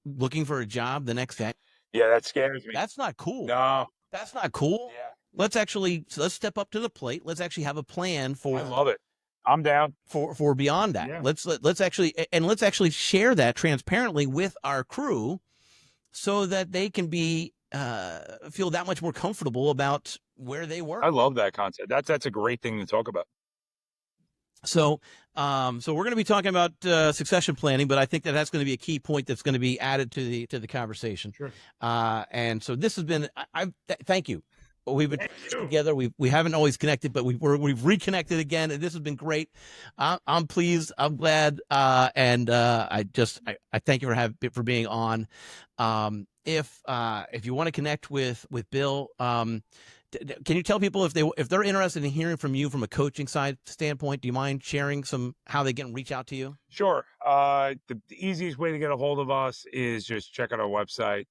looking for a job the next day? Yeah, that scares me. That's not cool. No. That's not cool. Yeah. Let's step up to the plate. Let's actually have a plan for. I love it. I'm down For beyond that. Yeah. Let's actually share that transparently with our crew, so that they can be feel that much more comfortable about where they work. I love that concept. That's a great thing to talk about. So, so we're going to be talking about succession planning, but I think that's going to be a key point that's going to be added to the conversation. Sure. And so this has been. Thank you. We've been together. We haven't always connected, but we've reconnected again, and this has been great. I'm pleased. I'm glad, and I thank you for being on. If you want to connect with Bill, can you tell people if they're interested in hearing from you from a coaching side standpoint? Do you mind sharing how they can reach out to you? Sure. The easiest way to get a hold of us is just check out our website.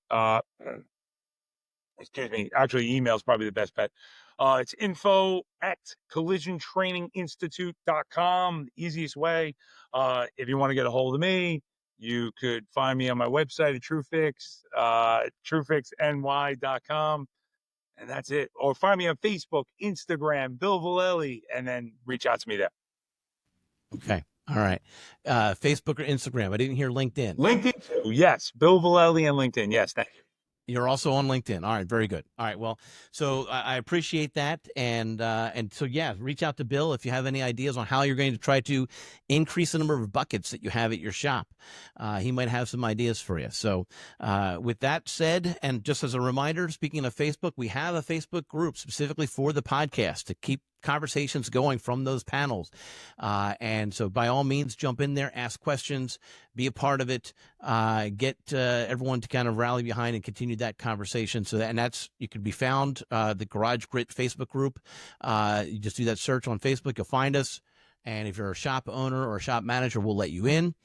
Excuse me. Actually, email is probably the best bet. It's info@collisiontraininginstitute.com. Easiest way. If you want to get a hold of me, you could find me on my website at Tru-Fix, trufixny.com. And that's it. Or find me on Facebook, Instagram, Bill Vallely, and then reach out to me there. Okay. All right. Facebook or Instagram. I didn't hear LinkedIn. LinkedIn too. Yes. Bill Vallely and LinkedIn. Yes. Thank you. You're also on LinkedIn. All right, very good. All right, well, so I appreciate that, and so yeah, reach out to Bill if you have any ideas on how you're going to try to increase the number of buckets that you have at your shop. He might have some ideas for you. So, with that said, and just as a reminder, speaking of Facebook, we have a Facebook group specifically for the podcast to keep conversations going from those panels. And so by all means, jump in there, ask questions, be a part of it, get everyone to kind of rally behind and continue that conversation. You can be found, the Garage Grit Facebook group. You just do that search on Facebook, you'll find us. And if you're a shop owner or a shop manager, we'll let you in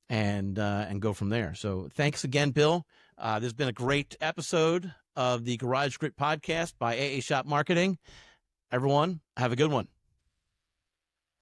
and go from there. So thanks again, Bill. This has been a great episode of the Garage Grit podcast by AA Shop Marketing. Everyone, have a good one.